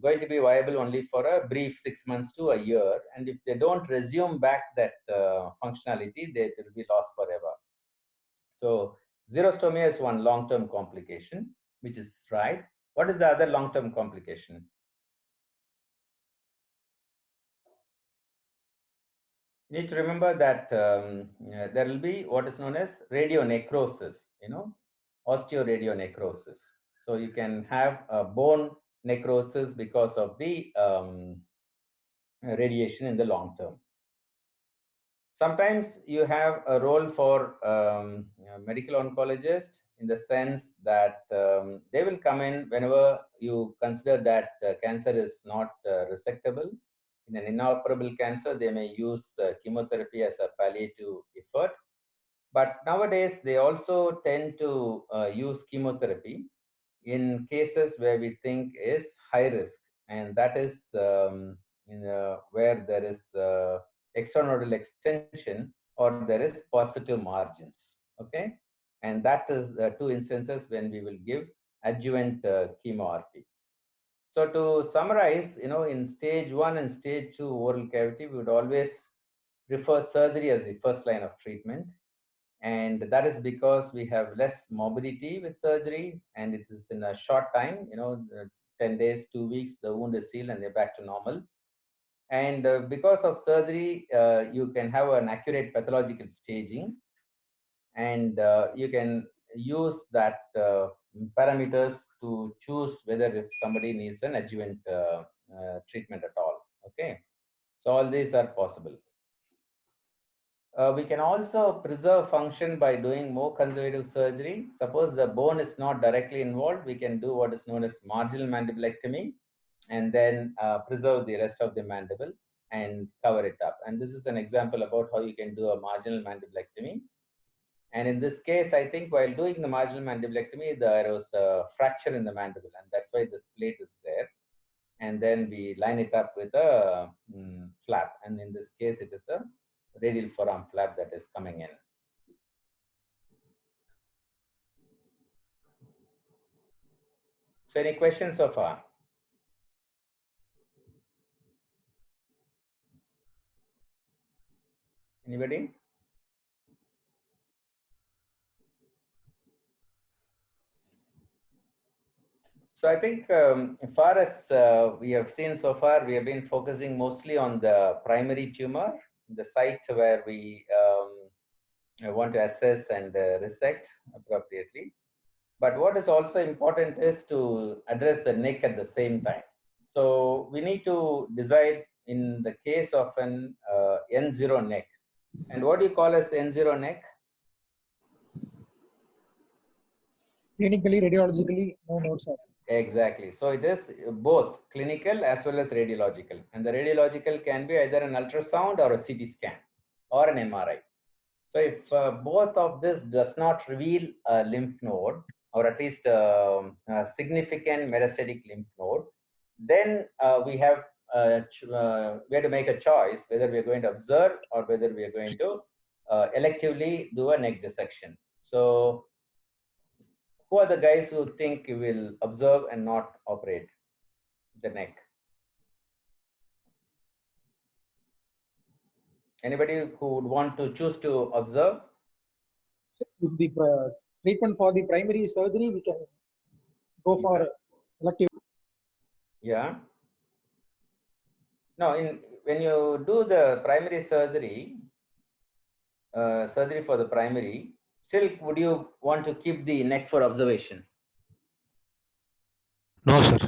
going to be viable only for a brief 6 months to a year. And if they don't resume back that functionality, they will be lost forever. So xerostomia is one long-term complication, which is right. What is the other long-term complication? You need to remember that there will be what is known as radionecrosis, osteoradionecrosis. So you can have a bone necrosis because of the radiation in the long term. Sometimes you have a role for medical oncologist, in the sense that they will come in whenever you consider that cancer is not resectable. In an inoperable cancer, they may use chemotherapy as a palliative effort. But nowadays, they also tend to use chemotherapy in cases where we think is high risk, and that is where there is extranodal extension or there is positive margins. Okay, and that is two instances when we will give adjuvant chemotherapy. So to summarize, in stage 1 and stage 2 oral cavity, we would always prefer surgery as the first line of treatment. And that is because we have less morbidity with surgery, and it is in a short time, 10 days, 2 weeks, the wound is healed and they're back to normal. And because of surgery, you can have an accurate pathological staging, and you can use that parameters to choose whether if somebody needs an adjuvant treatment at all. Okay, so all these are possible. We can also preserve function by doing more conservative surgery. Suppose the bone is not directly involved, we can do what is known as marginal mandibulectomy, and then preserve the rest of the mandible and cover it up. And this is an example about how you can do a marginal mandibulectomy. And in this case, I think while doing the marginal mandibulectomy, there was a fracture in the mandible, and that's why this plate is there. And then we line it up with a flap. And in this case, it is a radial forearm flap that is coming in. So any questions so far? Anybody? So I think as far as we have seen so far, we have been focusing mostly on the primary tumor, the site where we want to assess and resect appropriately. But what is also important is to address the neck at the same time. So we need to decide in the case of an N0 neck. And what do you call as N0 neck? Clinically, radiologically, no notes are. Exactly. So it is both clinical as well as radiological. And the radiological can be either an ultrasound or a CT scan or an MRI. So if both of this does not reveal a lymph node, or at least a significant metastatic lymph node, then we have to make a choice whether we are going to observe or whether we are going to electively do a neck dissection. So who are the guys who think you will observe and not operate the neck? Anybody who would want to choose to observe? If the treatment for the primary surgery, we can go for elective. Yeah. No, when you do the primary surgery, surgery for the primary, still would you want to keep the neck for observation? No, sir.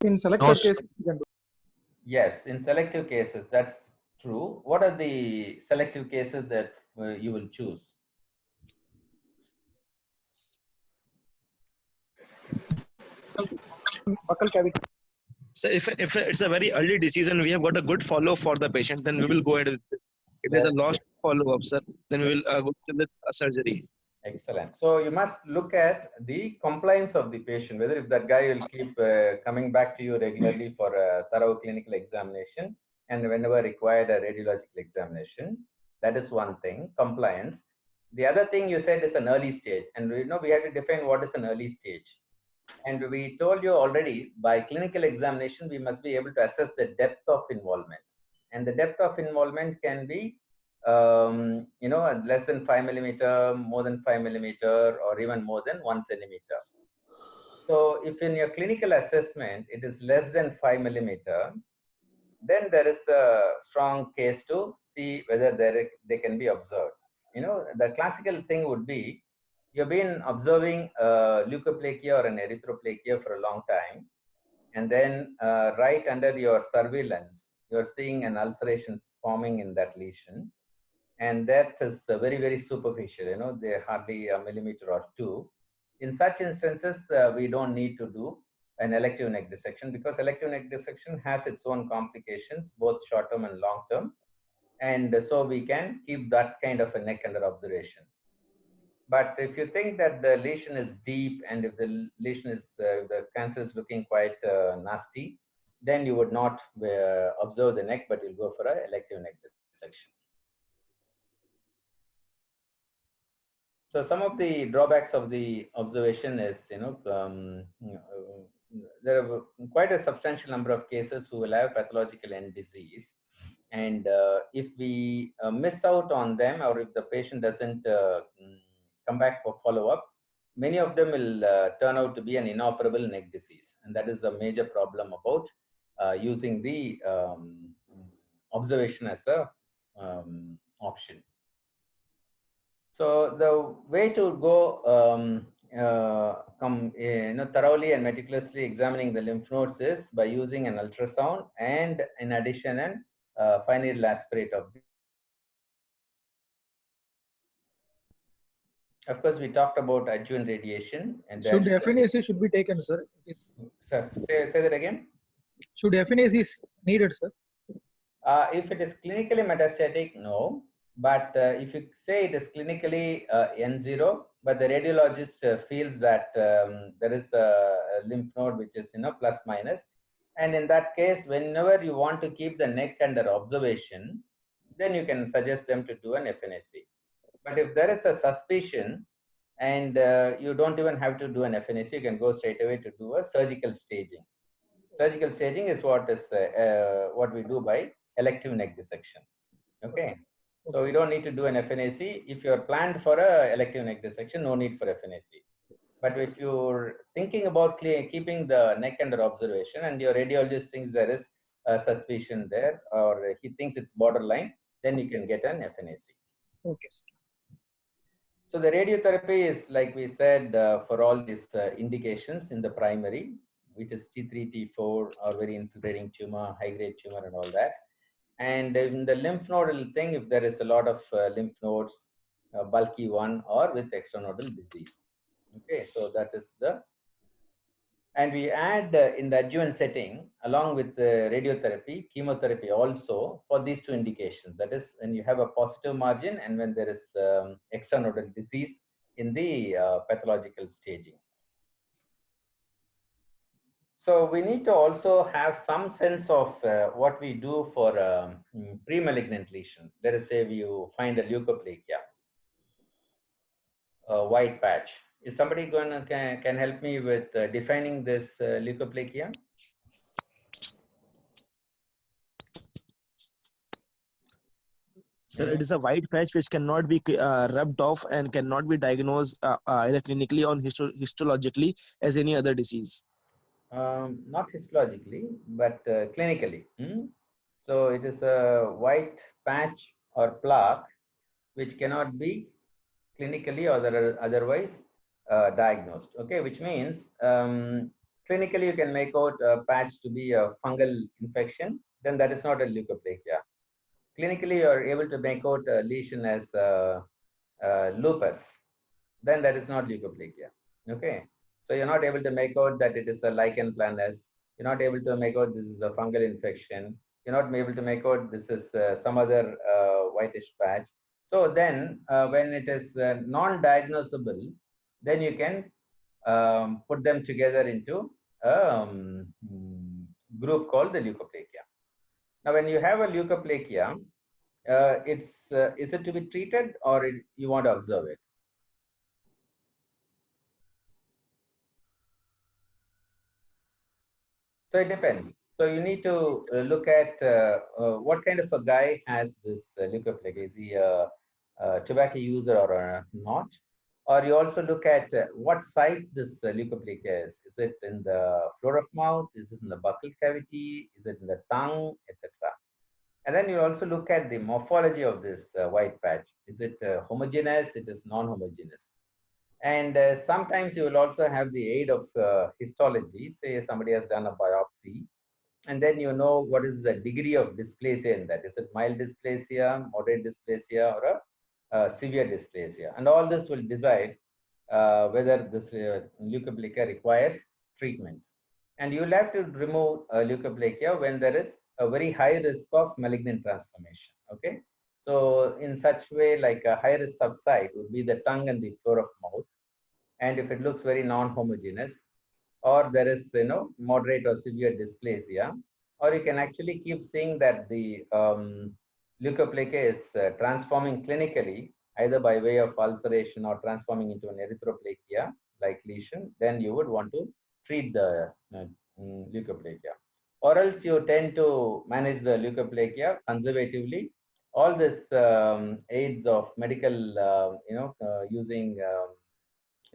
In selected No, cases, we can do. Yes, in selective cases, that's true. What are the selective cases that you will choose? Buccal cavity. So if it's a very early disease and we have got a good follow for the patient, then we will go ahead with it. If there's a lost follow-up, sir, then we will go with surgery. Excellent. So you must look at the compliance of the patient, whether if that guy will keep coming back to you regularly for a thorough clinical examination and whenever required a radiological examination. That is one thing, compliance. The other thing you said is an early stage, and we have to define what is an early stage. And we told you already, by clinical examination, we must be able to assess the depth of involvement. And the depth of involvement can be less than 5 millimeter, more than 5 millimeter, or even more than 1 centimeter. So if in your clinical assessment, it is less than 5 millimeter, then there is a strong case to see whether they can be observed. The classical thing would be, you've been observing leukoplakia or an erythroplakia for a long time, and then right under your surveillance, you're seeing an ulceration forming in that lesion. And that is very, very superficial, they're hardly a millimeter or two. In such instances, we don't need to do an elective neck dissection, because elective neck dissection has its own complications, both short-term and long-term. And so we can keep that kind of a neck under observation. But if you think that the lesion is deep and if the lesion is, the cancer is looking quite nasty, then you would not observe the neck, but you'll go for an elective neck dissection. So some of the drawbacks of the observation is, there are quite a substantial number of cases who will have pathological end disease. And if we miss out on them, or if the patient doesn't come back for follow-up, many of them will turn out to be an inoperable neck disease. And that is the major problem about using the observation as a option. So the way to go thoroughly and meticulously examining the lymph nodes is by using an ultrasound, and in addition an fine needle aspirate of the. Of course, we talked about adjuvant radiation, and Should FNAC should be taken, sir? Sir, say that again. Should FNAC is needed, sir? If it is clinically metastatic, no. But if you say it is clinically N0, but the radiologist feels that there is a lymph node which is plus minus, and in that case, whenever you want to keep the neck under observation, then you can suggest them to do an FNAC. But if there is a suspicion and you don't even have to do an FNAC, you can go straight away to do a surgical staging. Surgical staging is what we do by elective neck dissection. Okay. So we don't need to do an FNAC. If you're planned for a elective neck dissection, no need for FNAC. But if you're thinking about keeping the neck under observation and your radiologist thinks there is a suspicion there or he thinks it's borderline, then you can get an FNAC. Okay, sir. So the radiotherapy is, like we said, for all these indications in the primary, which is T3, T4, or very infiltrating tumor, high-grade tumor and all that. And in the lymph nodal thing, if there is a lot of lymph nodes, bulky one, or with extranodal disease. Okay, so that is the, and we add in the adjuvant setting, along with radiotherapy, chemotherapy also for these two indications. That is when you have a positive margin and when there is extranodal disease in the pathological staging. So we need to also have some sense of what we do for premalignant lesion. Let us say you find a leukoplakia, a white patch. Is somebody going to can help me with defining this leukoplakia? So it is a white patch which cannot be rubbed off and cannot be diagnosed either clinically or histologically as any other disease. Not histologically, but clinically. So it is a white patch or plaque which cannot be clinically or otherwise diagnosed. Okay, which means clinically you can make out a patch to be a fungal infection, then that is not a leukoplakia. Clinically, you are able to make out a lesion as lupus, then that is not leukoplakia. Okay, so you're not able to make out that it is a lichen planus. You're not able to make out this is a fungal infection. You're not able to make out this is some other whitish patch. So then, when it is non-diagnosable, then you can put them together into a group called the leukoplakia. Now, when you have a leukoplakia, is it to be treated or you want to observe it? So it depends. So you need to look at what kind of a guy has this leukoplakia. Is he a tobacco user or not? Or you also look at what site this leukoplakia is. Is it in the floor of mouth? Is it in the buccal cavity? Is it in the tongue, etc.? And then you also look at the morphology of this white patch. Is it homogeneous? It is non-homogeneous. And sometimes you will also have the aid of histology. Say somebody has done a biopsy, and then you know what is the degree of dysplasia in that. Is it mild dysplasia, moderate dysplasia, or a severe dysplasia? And all this will decide whether this leukoplakia requires treatment. And you will have to remove leukoplakia when there is a very high risk of malignant transformation. Okay, so in such way, like a high risk subsite would be the tongue and the floor of mouth. And if it looks very non-homogeneous, or there is moderate or severe dysplasia, or you can actually keep seeing that the leukoplakia is transforming clinically, either by way of ulceration or transforming into an erythroplakia like lesion, then you would want to treat the leukoplakia. Or else you tend to manage the leukoplakia conservatively. All this aids of medical, using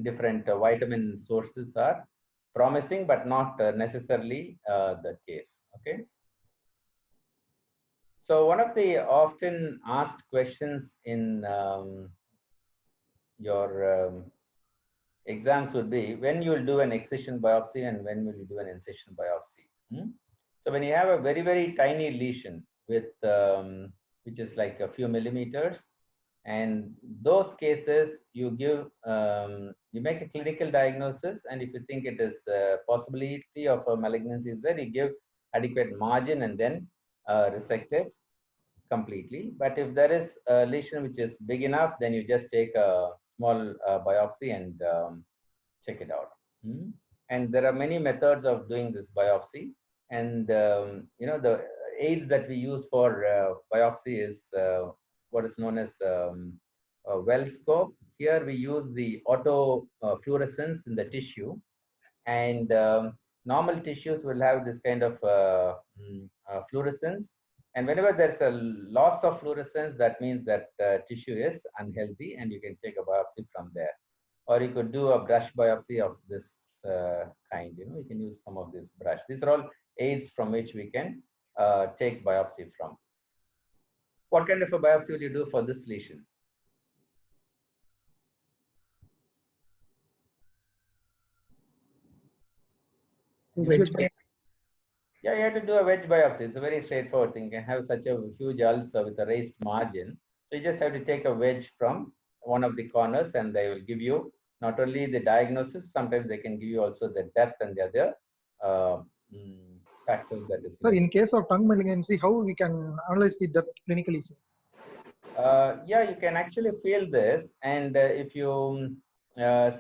different vitamin sources are promising, but not necessarily the case. Okay. So one of the often asked questions in your exams would be when you will do an excision biopsy and when will you do an incision biopsy. So when you have a very, very tiny lesion with which is like a few millimeters, and those cases you give you make a clinical diagnosis, and if you think it is possibility of a malignancy is there, you give adequate margin and then resect it completely. But if there is a lesion which is big enough, then you just take a small biopsy and check it out. And there are many methods of doing this biopsy, and the aids that we use for biopsy is what is known as a well scope. Here we use the auto fluorescence in the tissue, and normal tissues will have this kind of fluorescence. And whenever there's a loss of fluorescence, that means that tissue is unhealthy, and you can take a biopsy from there. or you could do a brush biopsy of this kind. You can use some of this brush. These are all aids from which we can take biopsy from. What kind of a biopsy will you do for this lesion? Yeah, you have to do a wedge biopsy. It's a very straightforward thing. You can have such a huge ulcer with a raised margin. So you just have to take a wedge from one of the corners, and they will give you not only the diagnosis, sometimes they can give you also the depth and the other factors that is. Sir, in case of tongue malignancy, how we can analyze the depth clinically, sir? Yeah, you can actually feel this, and if you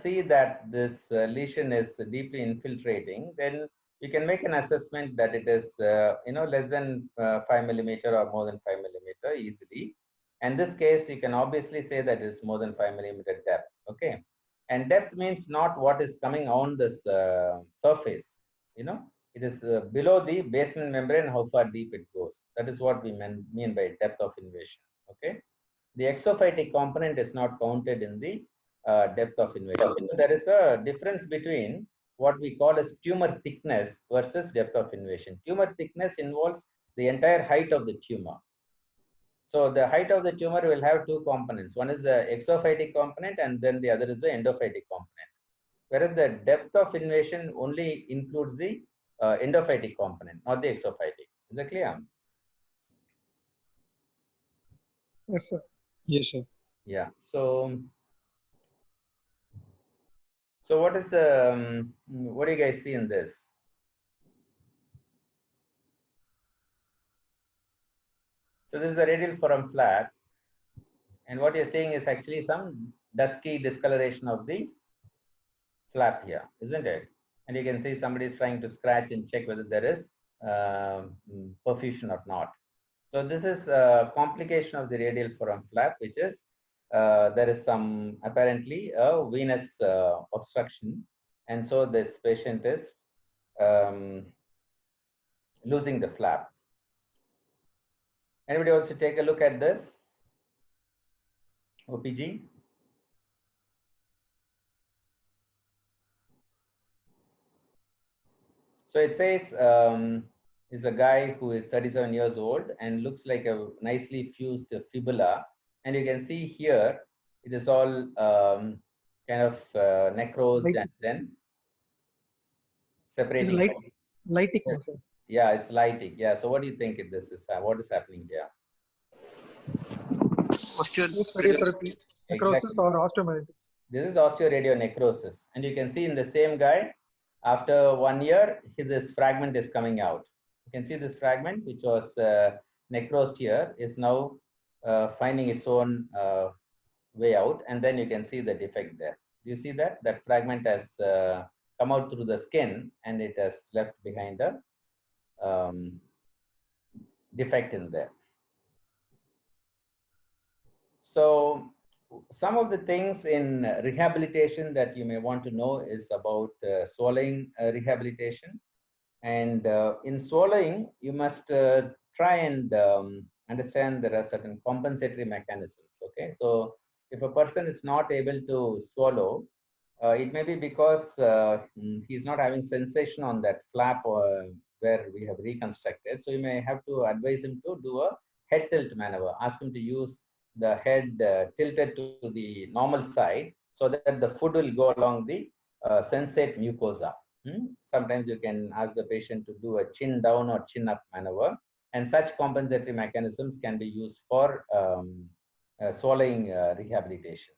see that this lesion is deeply infiltrating, then you can make an assessment that it is less than 5 millimeter or more than 5 millimeter easily. And this case, you can obviously say that it's more than 5 millimeter depth. Okay, and depth means not what is coming on this surface. It is below the basement membrane, how far deep it goes. That is what we mean by depth of invasion. Okay, the exophytic component is not counted in the depth of invasion. So there is a difference between what we call as tumor thickness versus depth of invasion. Tumor thickness involves the entire height of the tumor. So the height of the tumor will have two components. One is the exophytic component, and then the other is the endophytic component. Whereas the depth of invasion only includes the endophytic component, not the exophytic. Is that clear? Yes, sir. Yes, sir. Yeah. So what is the what do you guys see in this? So this is a radial forum flap, and what you're seeing is actually some dusky discoloration of the flap here, isn't it? And you can see somebody is trying to scratch and check whether there is perfusion or not. So this is a complication of the radial forum flap, which is there is some apparently a venous obstruction, and so this patient is losing the flap. Anybody wants to take a look at this? OPG? So it says is a guy who is 37 years old and looks like a nicely fused fibula. And you can see here, it is all kind of necrosed and then separating. Lytic, sir. Yeah, it's lytic. Yeah. So what do you think this is? What is happening here? Osteoradiotherapy, necrosis or osteomyelitis. This is osteoradionecrosis. And you can see in the same guy, after 1 year, this fragment is coming out. You can see this fragment, which was necrosed here, is now finding its own way out. And then you can see the defect there. Do you see that? That fragment has come out through the skin and it has left behind a defect in there. So some of the things in rehabilitation that you may want to know is about swallowing rehabilitation. And in swallowing, you must try and understand there are certain compensatory mechanisms. Okay, so if a person is not able to swallow, it may be because he's not having sensation on that flap where we have reconstructed. So you may have to advise him to do a head tilt maneuver. Ask him to use the head tilted to the normal side so that the food will go along the sensate mucosa. Sometimes you can ask the patient to do a chin down or chin up maneuver, and such compensatory mechanisms can be used for swallowing rehabilitation.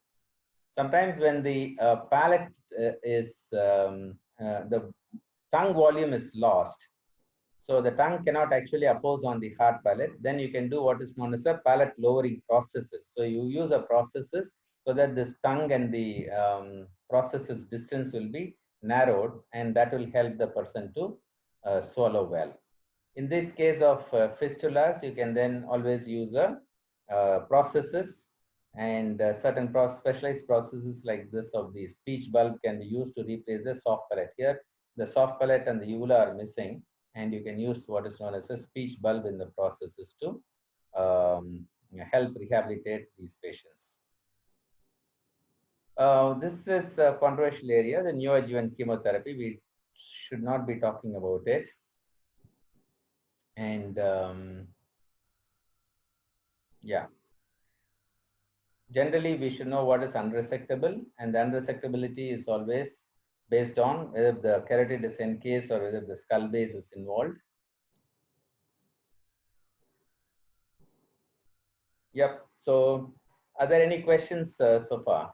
Sometimes when the palate is, the tongue volume is lost, so the tongue cannot actually oppose on the hard palate, then you can do what is known as a palate lowering prosthesis. So you use a prosthesis so that this tongue and the prosthesis distance will be narrowed, and that will help the person to swallow well. In this case of fistulas, you can then always use a prosthesis, and certain specialized processes like this of the speech bulb can be used to replace the soft palate. Here, the soft palate and the uvula are missing, and you can use what is known as a speech bulb in the processes to help rehabilitate these patients. This is a controversial area, the neoadjuvant chemotherapy. We should not be talking about it. And yeah, generally we should know what is unresectable, and the unresectability is always based on whether the carotid is encased or whether the skull base is involved. Yep. So, are there any questions so far?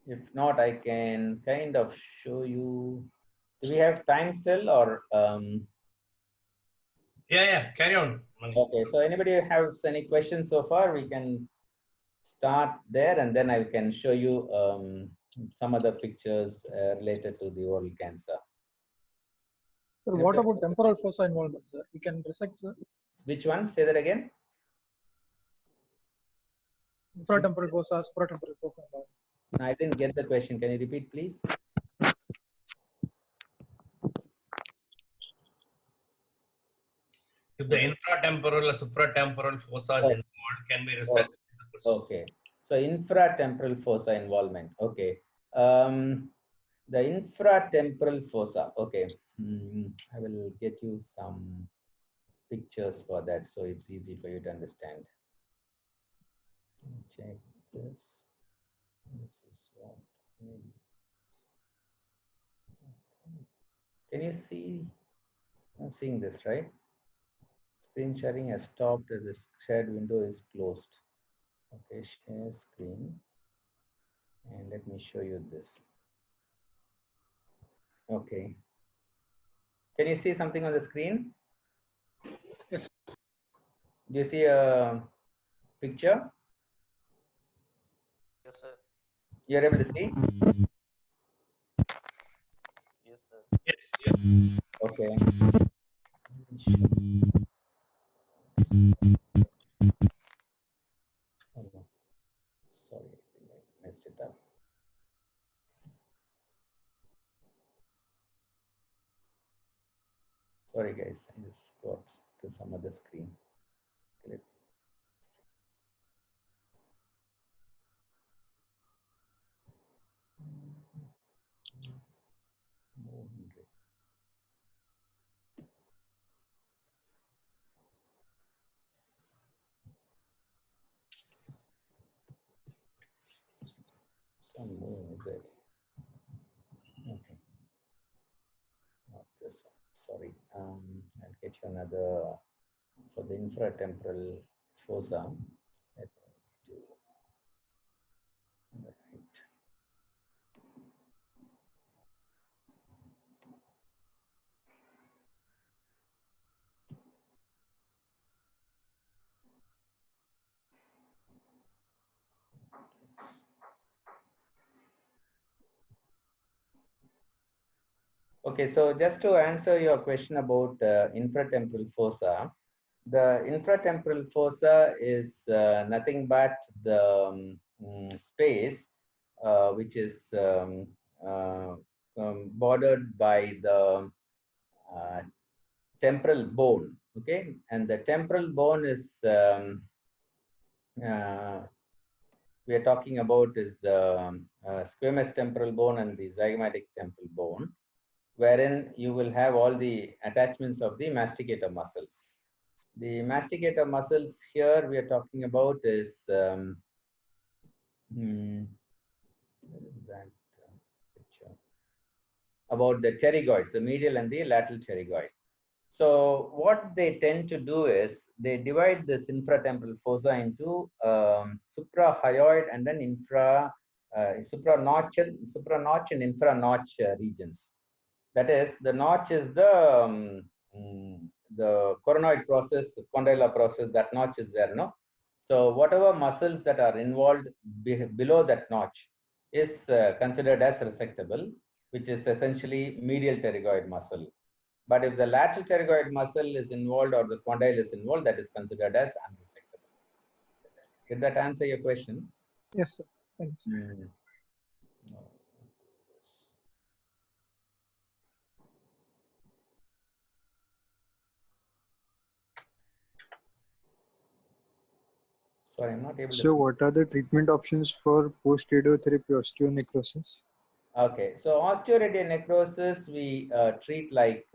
If not, I can kind of show you. Do we have time still, or? Yeah. Carry on. Mani. Okay. So, anybody has any questions so far? We can start there, and then I can show you some other pictures related to the oral cancer. Sir, what about temporal fossa involvement, sir? We can resect, sir? Which one? Say that again. Infratemporal fossa, supratemporal fossa involvement. I didn't get the question. Can you repeat, please? If the infratemporal or supratemporal fossa is involved, can be resected. Okay. So infratemporal fossa involvement. Okay. The infratemporal fossa. Okay. I will get you some pictures for that, so it's easy for you to understand. Check this. This is what maybe. Can you see? I'm seeing this, right? Screen sharing has stopped as the shared window is closed. Okay, share screen. And let me show you this. Okay. Can you see something on the screen? Yes. Do you see a picture? Yes, sir. You're able to see? Yes, sir. Yes. Okay. Oh, no. Sorry, I think I messed it up. Sorry, guys. I just got to some other screen. Okay, some more, is it? Okay. Not this one. Sorry. I'll get you another for the infratemporal fossa. Let me do right. Okay, so just to answer your question about infratemporal fossa, the infratemporal fossa is nothing but the space which is bordered by the temporal bone. Okay, and the temporal bone is we are talking about is the squamous temporal bone and the zygomatic temporal bone, wherein you will have all the attachments of the masticator muscles. The masticator muscles here we are talking about is what is that picture? About the pterygoids, the medial and the lateral pterygoid. So what they tend to do is they divide this infratemporal fossa into suprahyoid and then supranotch and infranotch regions. That is, the notch is the coronoid process, condylar process. That notch is there, no? So whatever muscles that are involved below that notch is considered as resectable, which is essentially medial pterygoid muscle. But if the lateral pterygoid muscle is involved or the condyle is involved, that is considered as unresectable. Did that answer your question? Yes, sir. Thank you. Sorry, I'm not able to. So what are the treatment options for post-radiotherapy osteonecrosis? Okay, so osteoradionecrosis we treat like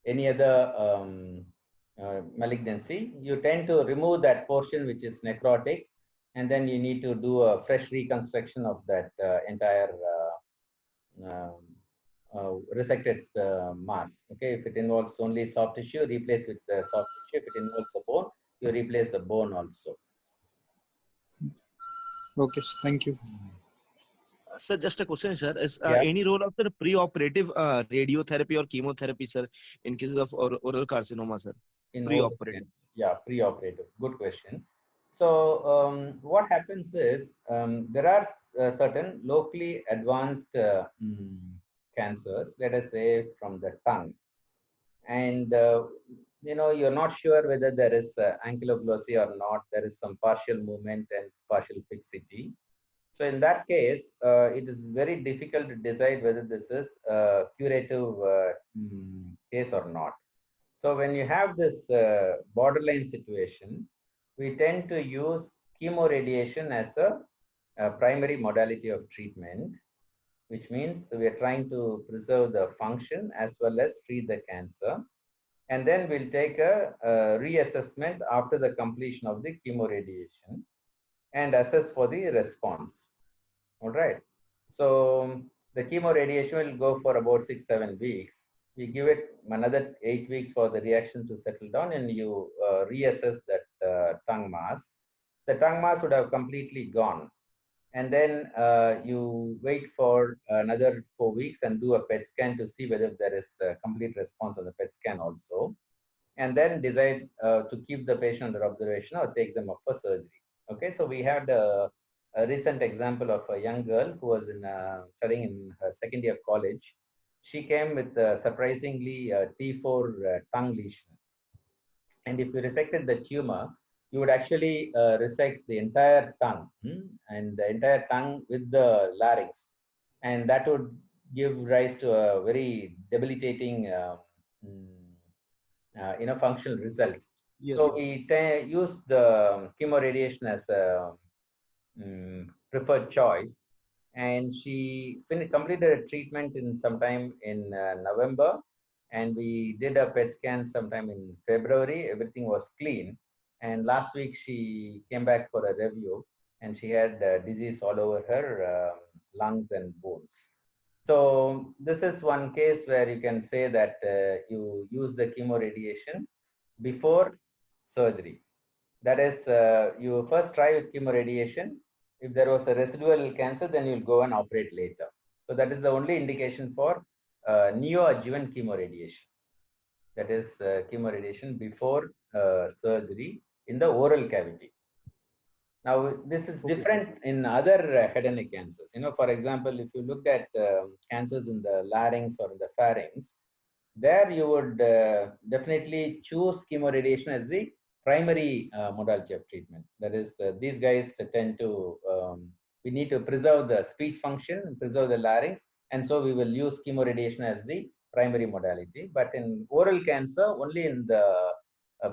any other malignancy. You tend to remove that portion which is necrotic, and then you need to do a fresh reconstruction of that entire resected mass. Okay, if it involves only soft tissue, replace with the soft tissue. If it involves the bone, you replace the bone also. Okay, thank you. Sir, just a question, sir. Is Yeah. any role of the pre-operative radiotherapy or chemotherapy, sir, in cases of oral carcinoma, sir? Pre-operative. Yeah, pre-operative. Good question. So what happens is there are certain locally advanced cancers, let us say from the tongue, and you're not sure whether there is ankylosing or not. There is some partial movement and partial fixity. So in that case, it is very difficult to decide whether this is a curative case or not. So when you have this borderline situation, we tend to use chemoradiation as a primary modality of treatment, which means we are trying to preserve the function as well as treat the cancer. And then we'll take a reassessment after the completion of the chemoradiation and assess for the response. All right. So the chemoradiation will go for about 6-7 weeks. We give it another 8 weeks for the reaction to settle down, and you reassess that tongue mass. The tongue mass would have completely gone. And then you wait for another 4 weeks and do a PET scan to see whether there is a complete response on the PET scan also. And then decide to keep the patient under observation or take them up for surgery. Okay, so we had a recent example of a young girl who was studying in her second year of college. She came with surprisingly T4 tongue lesion. And if you resected the tumor, you would actually resect the entire tongue and the entire tongue with the larynx. And that would give rise to a very debilitating functional result. Yes, so sir. we used the chemoradiation as a preferred choice, and she completed a treatment in sometime in November, and we did a PET scan sometime in February. Everything was clean, and last week she came back for a review, and she had disease all over her lungs and bones. So this is one case where you can say that you use the chemoradiation before surgery. That is, you first try with chemoradiation. If there was a residual cancer, then you'll go and operate later. So that is the only indication for neoadjuvant chemoradiation. That is chemoradiation before surgery in the oral cavity. Now, this is different in other head and neck cancers. For example, if you look at cancers in the larynx or in the pharynx, there you would definitely choose chemoradiation as the primary modality of treatment. That is, these guys tend to, we need to preserve the speech function and preserve the larynx, and so we will use chemoradiation as the primary modality. But in oral cancer, only in the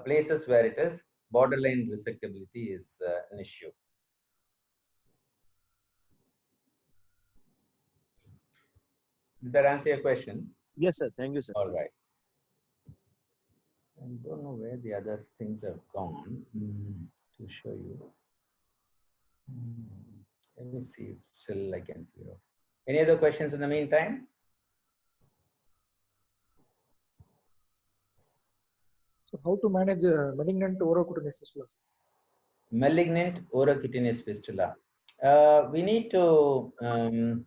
places where it is borderline resectability is an issue. Did that answer your question? Yes, sir. Thank you, sir. All right. I don't know where the other things have gone to show you. Let me see if still I can figure out. Any other questions in the meantime? So how to manage malignant orocutaneous fistula? Malignant orocutaneous fistula. We need to, can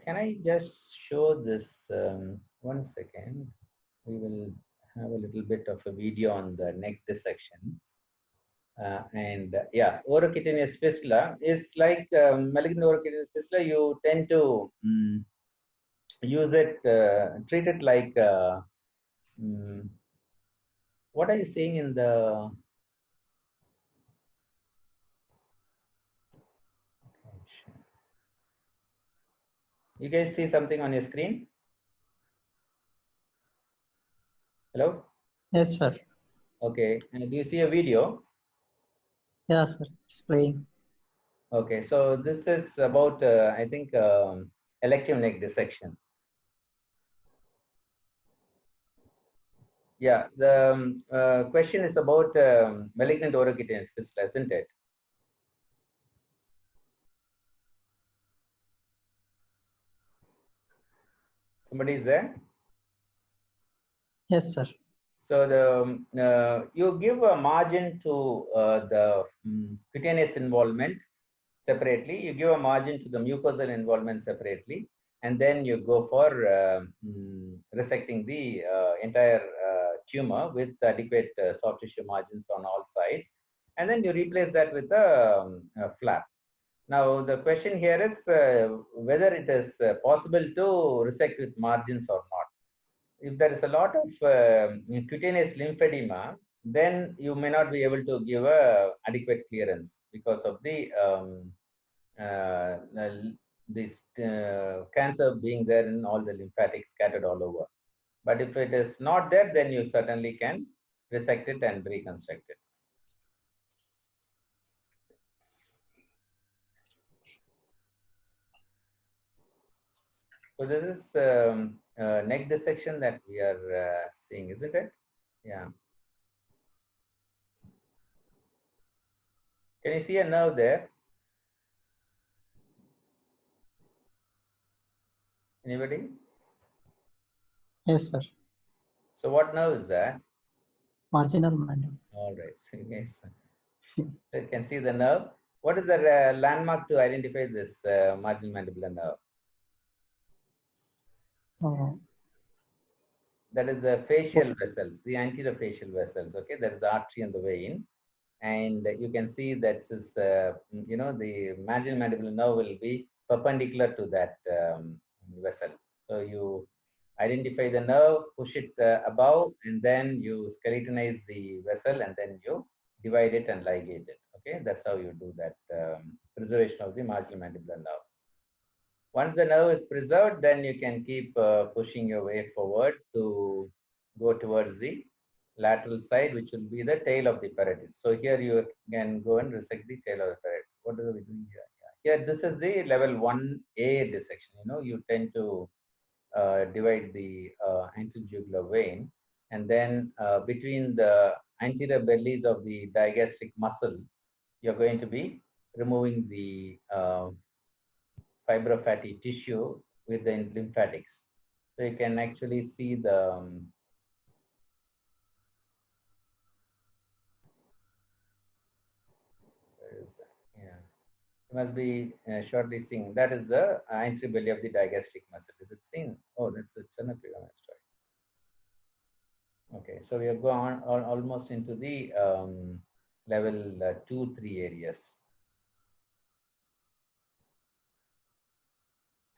I just show this 1 second? We will have a little bit of a video on the neck dissection. Yeah, orocutaneous fistula is like malignant orocutaneous fistula. You tend to use it, treat it like, what are you seeing in the, you guys see something on your screen? Hello? Yes, sir. Okay, and do you see a video? Yeah, sir. It's playing. Okay, so this is about, I think, elective neck dissection. Yeah, the question is about malignant orocutaneous fistula, isn't it? Somebody is there? Yes, sir. So you give a margin to the cutaneous involvement separately. You give a margin to the mucosal involvement separately, and then you go for resecting the entire tumor with adequate soft tissue margins on all sides, and then you replace that with a flap. Now the question here is whether it is possible to resect with margins or not. If there is a lot of cutaneous lymphedema, then you may not be able to give a adequate clearance because of the this cancer being there in all the lymphatics scattered all over. But if it is not there, then you certainly can resect it and reconstruct it. So this is neck dissection that we are seeing, isn't it? Yeah. Can you see a nerve there? Anybody? Yes, sir. So what nerve is that? Marginal mandible. All right. So yes. So you can see the nerve. What is the landmark to identify this marginal mandibular nerve? Oh, That is the facial vessels, the anterior facial vessels. Okay, that is the artery and the vein, and you can see that is, the marginal mandibular nerve will be perpendicular to that vessel. So you identify the nerve, push it above, and then you skeletonize the vessel, and then you divide it and ligate it. Okay, that's how you do that preservation of the marginal mandibular nerve. Once the nerve is preserved, then you can keep pushing your way forward to go towards the lateral side, which will be the tail of the parotid. So here you can go and resect the tail of the parotid. What are we doing here? Yeah. Here, this is the level 1A dissection. You tend to divide the anterior jugular vein, and then between the anterior bellies of the digastric muscle, you're going to be removing the fibrofatty tissue with the lymphatics. So you can actually see the where is that? Yeah, you must be shortly seeing. That is the anterior belly of the digastric muscle. Is it seen? Oh, that's a Chennai. Okay, so we have gone almost into the level 2, 3 areas.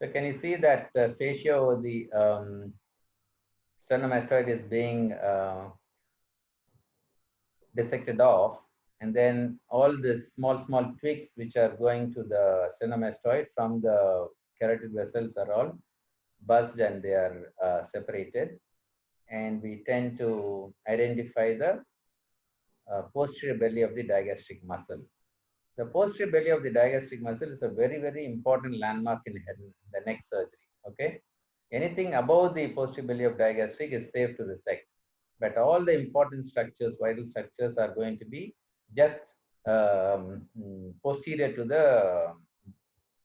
So can you see that fascia over the sternomastoid is being dissected off, and then all the small twigs which are going to the sternomastoid from the carotid vessels are all buzzed and they are separated, and we tend to identify the posterior belly of the digastric muscle. The posterior belly of the digastric muscle is a very, very important landmark in the neck surgery. Okay, anything above the posterior belly of digastric is safe to resect, but all the important structures, vital structures, are going to be just posterior to the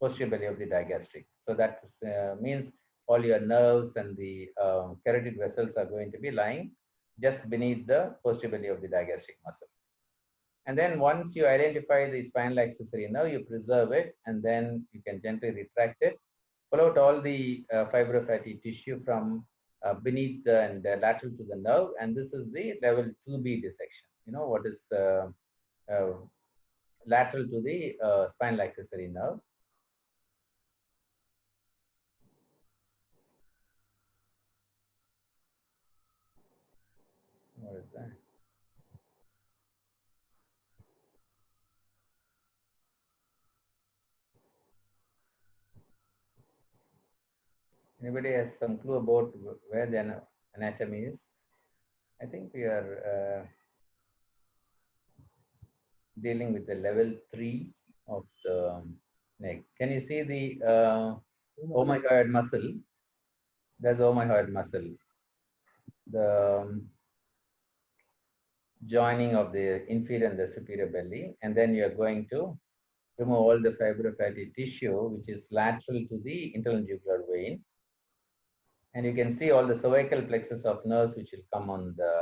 posterior belly of the digastric. So that means all your nerves and the carotid vessels are going to be lying just beneath the posterior belly of the digastric muscle. And then once you identify the spinal accessory nerve, you preserve it, and then you can gently retract it, pull out all the fibrofatty tissue from beneath and lateral to the nerve, and this is the level 2B dissection. What is lateral to the spinal accessory nerve. What is that? Anybody has some clue about where the anatomy is? I think we are dealing with the level 3 of the neck. Can you see the omohyoid muscle? There's omohyoid muscle. The joining of the inferior and the superior belly, and then you are going to remove all the fibrofatty tissue which is lateral to the internal jugular vein, and you can see all the cervical plexus of nerves which will come on the,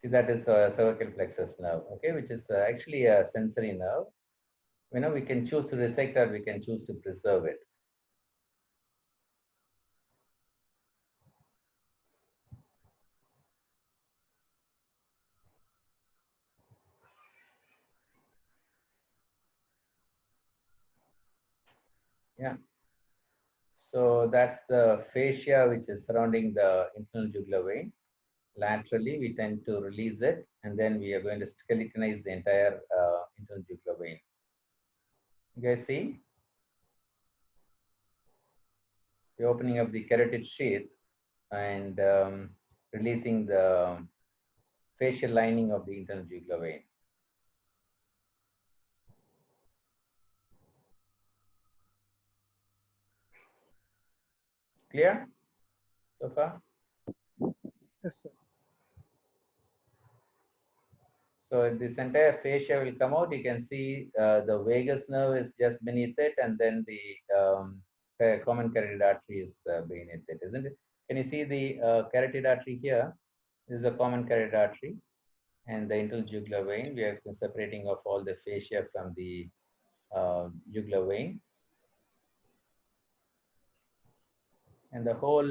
see that is cervical plexus nerve, okay, which is actually a sensory nerve. You know, we can choose to resect or we can choose to preserve it. Yeah. So that's the fascia which is surrounding the internal jugular vein. Laterally, we tend to release it, and then we are going to skeletonize the entire internal jugular vein. You guys see? We're opening up the carotid sheath and releasing the facial lining of the internal jugular vein. Clear so far? Yes, sir. So this entire fascia will come out. You can see the vagus nerve is just beneath it, and then the common carotid artery is beneath it, isn't it? Can you see the carotid artery here? This is a common carotid artery, and the internal jugular vein. We have been separating of all the fascia from the jugular vein, and the whole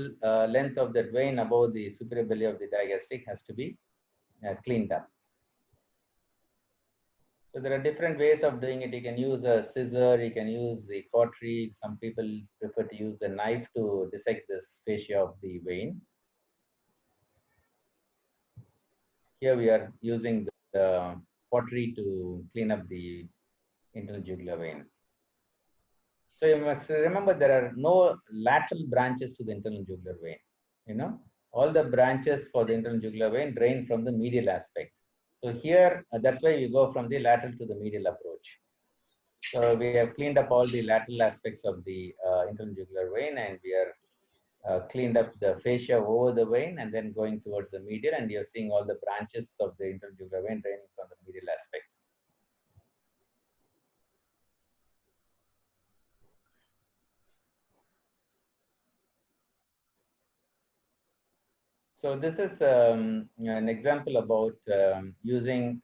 length of that vein above the superior belly of the digastric has to be cleaned up. So there are different ways of doing it. You can use a scissor, you can use the cautery. Some people prefer to use the knife to dissect this fascia of the vein. Here we are using the cautery to clean up the internal jugular vein. So you must remember there are no lateral branches to the internal jugular vein. You know, all the branches for the internal jugular vein drain from the medial aspect. So here, that's why you go from the lateral to the medial approach. So we have cleaned up all the lateral aspects of the internal jugular vein, and we are cleaned up the fascia over the vein and then going towards the medial, and you're seeing all the branches of the internal jugular vein draining from the medial aspect. So this is an example about using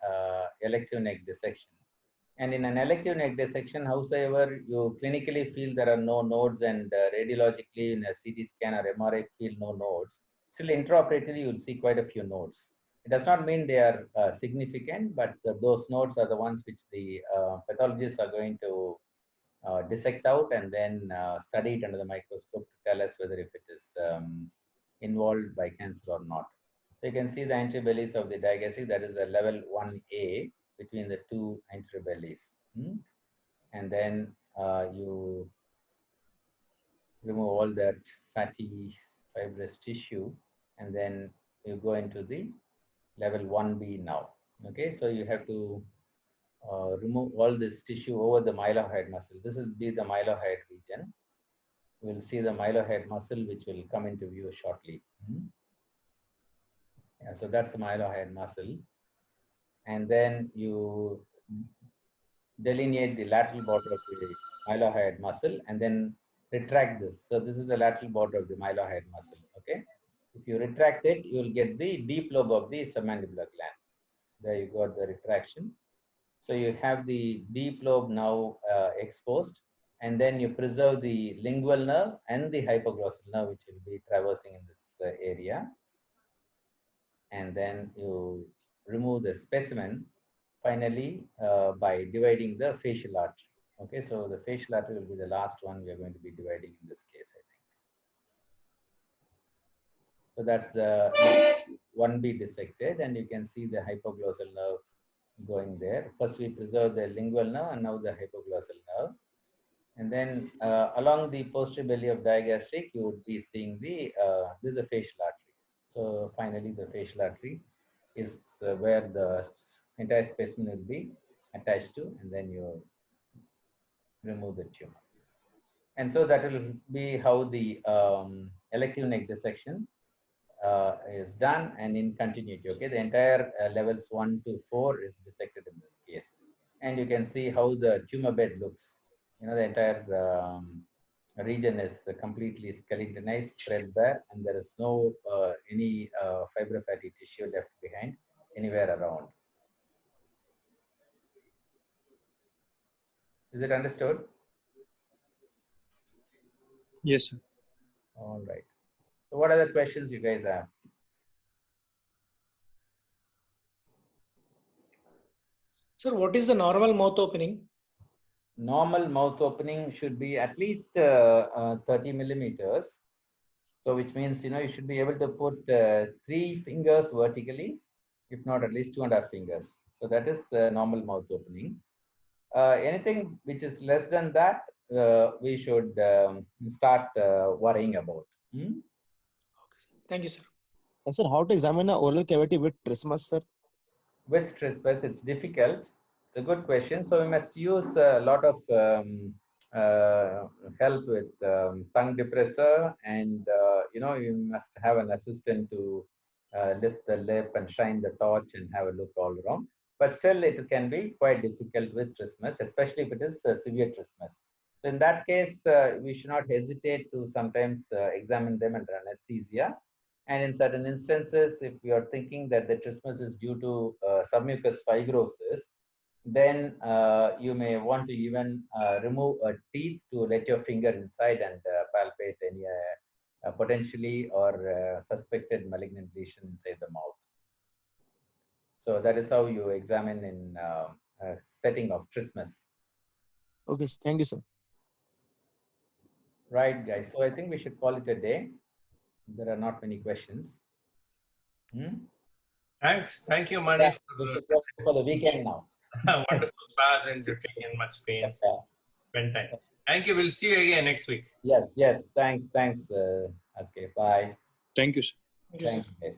elective neck dissection. And in an elective neck dissection, however, you clinically feel there are no nodes, and radiologically in a CT scan or MRI feel no nodes. Still intraoperatively, you will see quite a few nodes. It does not mean they are significant, but those nodes are the ones which the pathologists are going to dissect out and then study it under the microscope to tell us whether if it is involved by cancer or not. So you can see the anterior bellies of the digastric, that is a level 1A between the two anterior bellies. And then you remove all that fatty fibrous tissue, and then you go into the level 1B now. Okay, so you have to remove all this tissue over the mylohyoid muscle. This will be the mylohyoid region. We'll see the mylohyoid muscle, which will come into view shortly. Yeah, so that's the mylohyoid muscle. And then you delineate the lateral border of the mylohyoid muscle and then retract this. So this is the lateral border of the mylohyoid muscle, okay? If you retract it, you will get the deep lobe of the submandibular gland. There you got the retraction. So you have the deep lobe now exposed, and then you preserve the lingual nerve and the hypoglossal nerve, which will be traversing in this area. And then you remove the specimen finally by dividing the facial artery. Okay, so the facial artery will be the last one we are going to be dividing in this case, I think. So that's the 1B dissected, and you can see the hypoglossal nerve going there. First we preserve the lingual nerve and now the hypoglossal nerve. And then along the posterior belly of digastric, you would be seeing the, this is a facial artery. So finally, the facial artery is where the entire specimen will be attached to, and then you remove the tumor. And so that will be how the elective neck dissection is done, and in continuity. Okay, the entire levels 1 to 4 is dissected in this case, and you can see how the tumor bed looks. You know, the entire region is completely skeletonized, spread there, and there is no any fibrofatty tissue left behind anywhere around. Is it understood? Yes, sir. All right. So what other questions you guys have? Sir, what is the normal mouth opening? Normal mouth opening should be at least 30 millimeters. So which means, you know, you should be able to put 3 fingers vertically, if not at least 2.5 fingers. So that is normal mouth opening. Anything which is less than that, we should start worrying about. Thank you, sir. And sir, how to examine an oral cavity with trismus, sir? With trismus, it's difficult. It's a good question. So we must use a lot of help with tongue depressor, and you know, you must have an assistant to lift the lip and shine the torch and have a look all around. But still, it can be quite difficult with trismus, especially if it is severe trismus. So in that case, we should not hesitate to sometimes examine them under anesthesia. And in certain instances, if you are thinking that the trismus is due to submucous fibrosis, then you may want to even remove a teeth to let your finger inside and palpate any potentially or suspected malignant lesion inside the mouth. So that is how you examine in a setting of trismus. Okay, thank you, sir. Right, guys. So I think we should call it a day. There are not many questions. Thanks. Thank you, Mani, We should go for the weekend now. wonderful class, and you're taking much pains. Spend time. Thank you. We'll see you again next week. Yes, yes. Thanks. Okay, bye. Thank you, sir. Thank you, sir. Thank you, guys.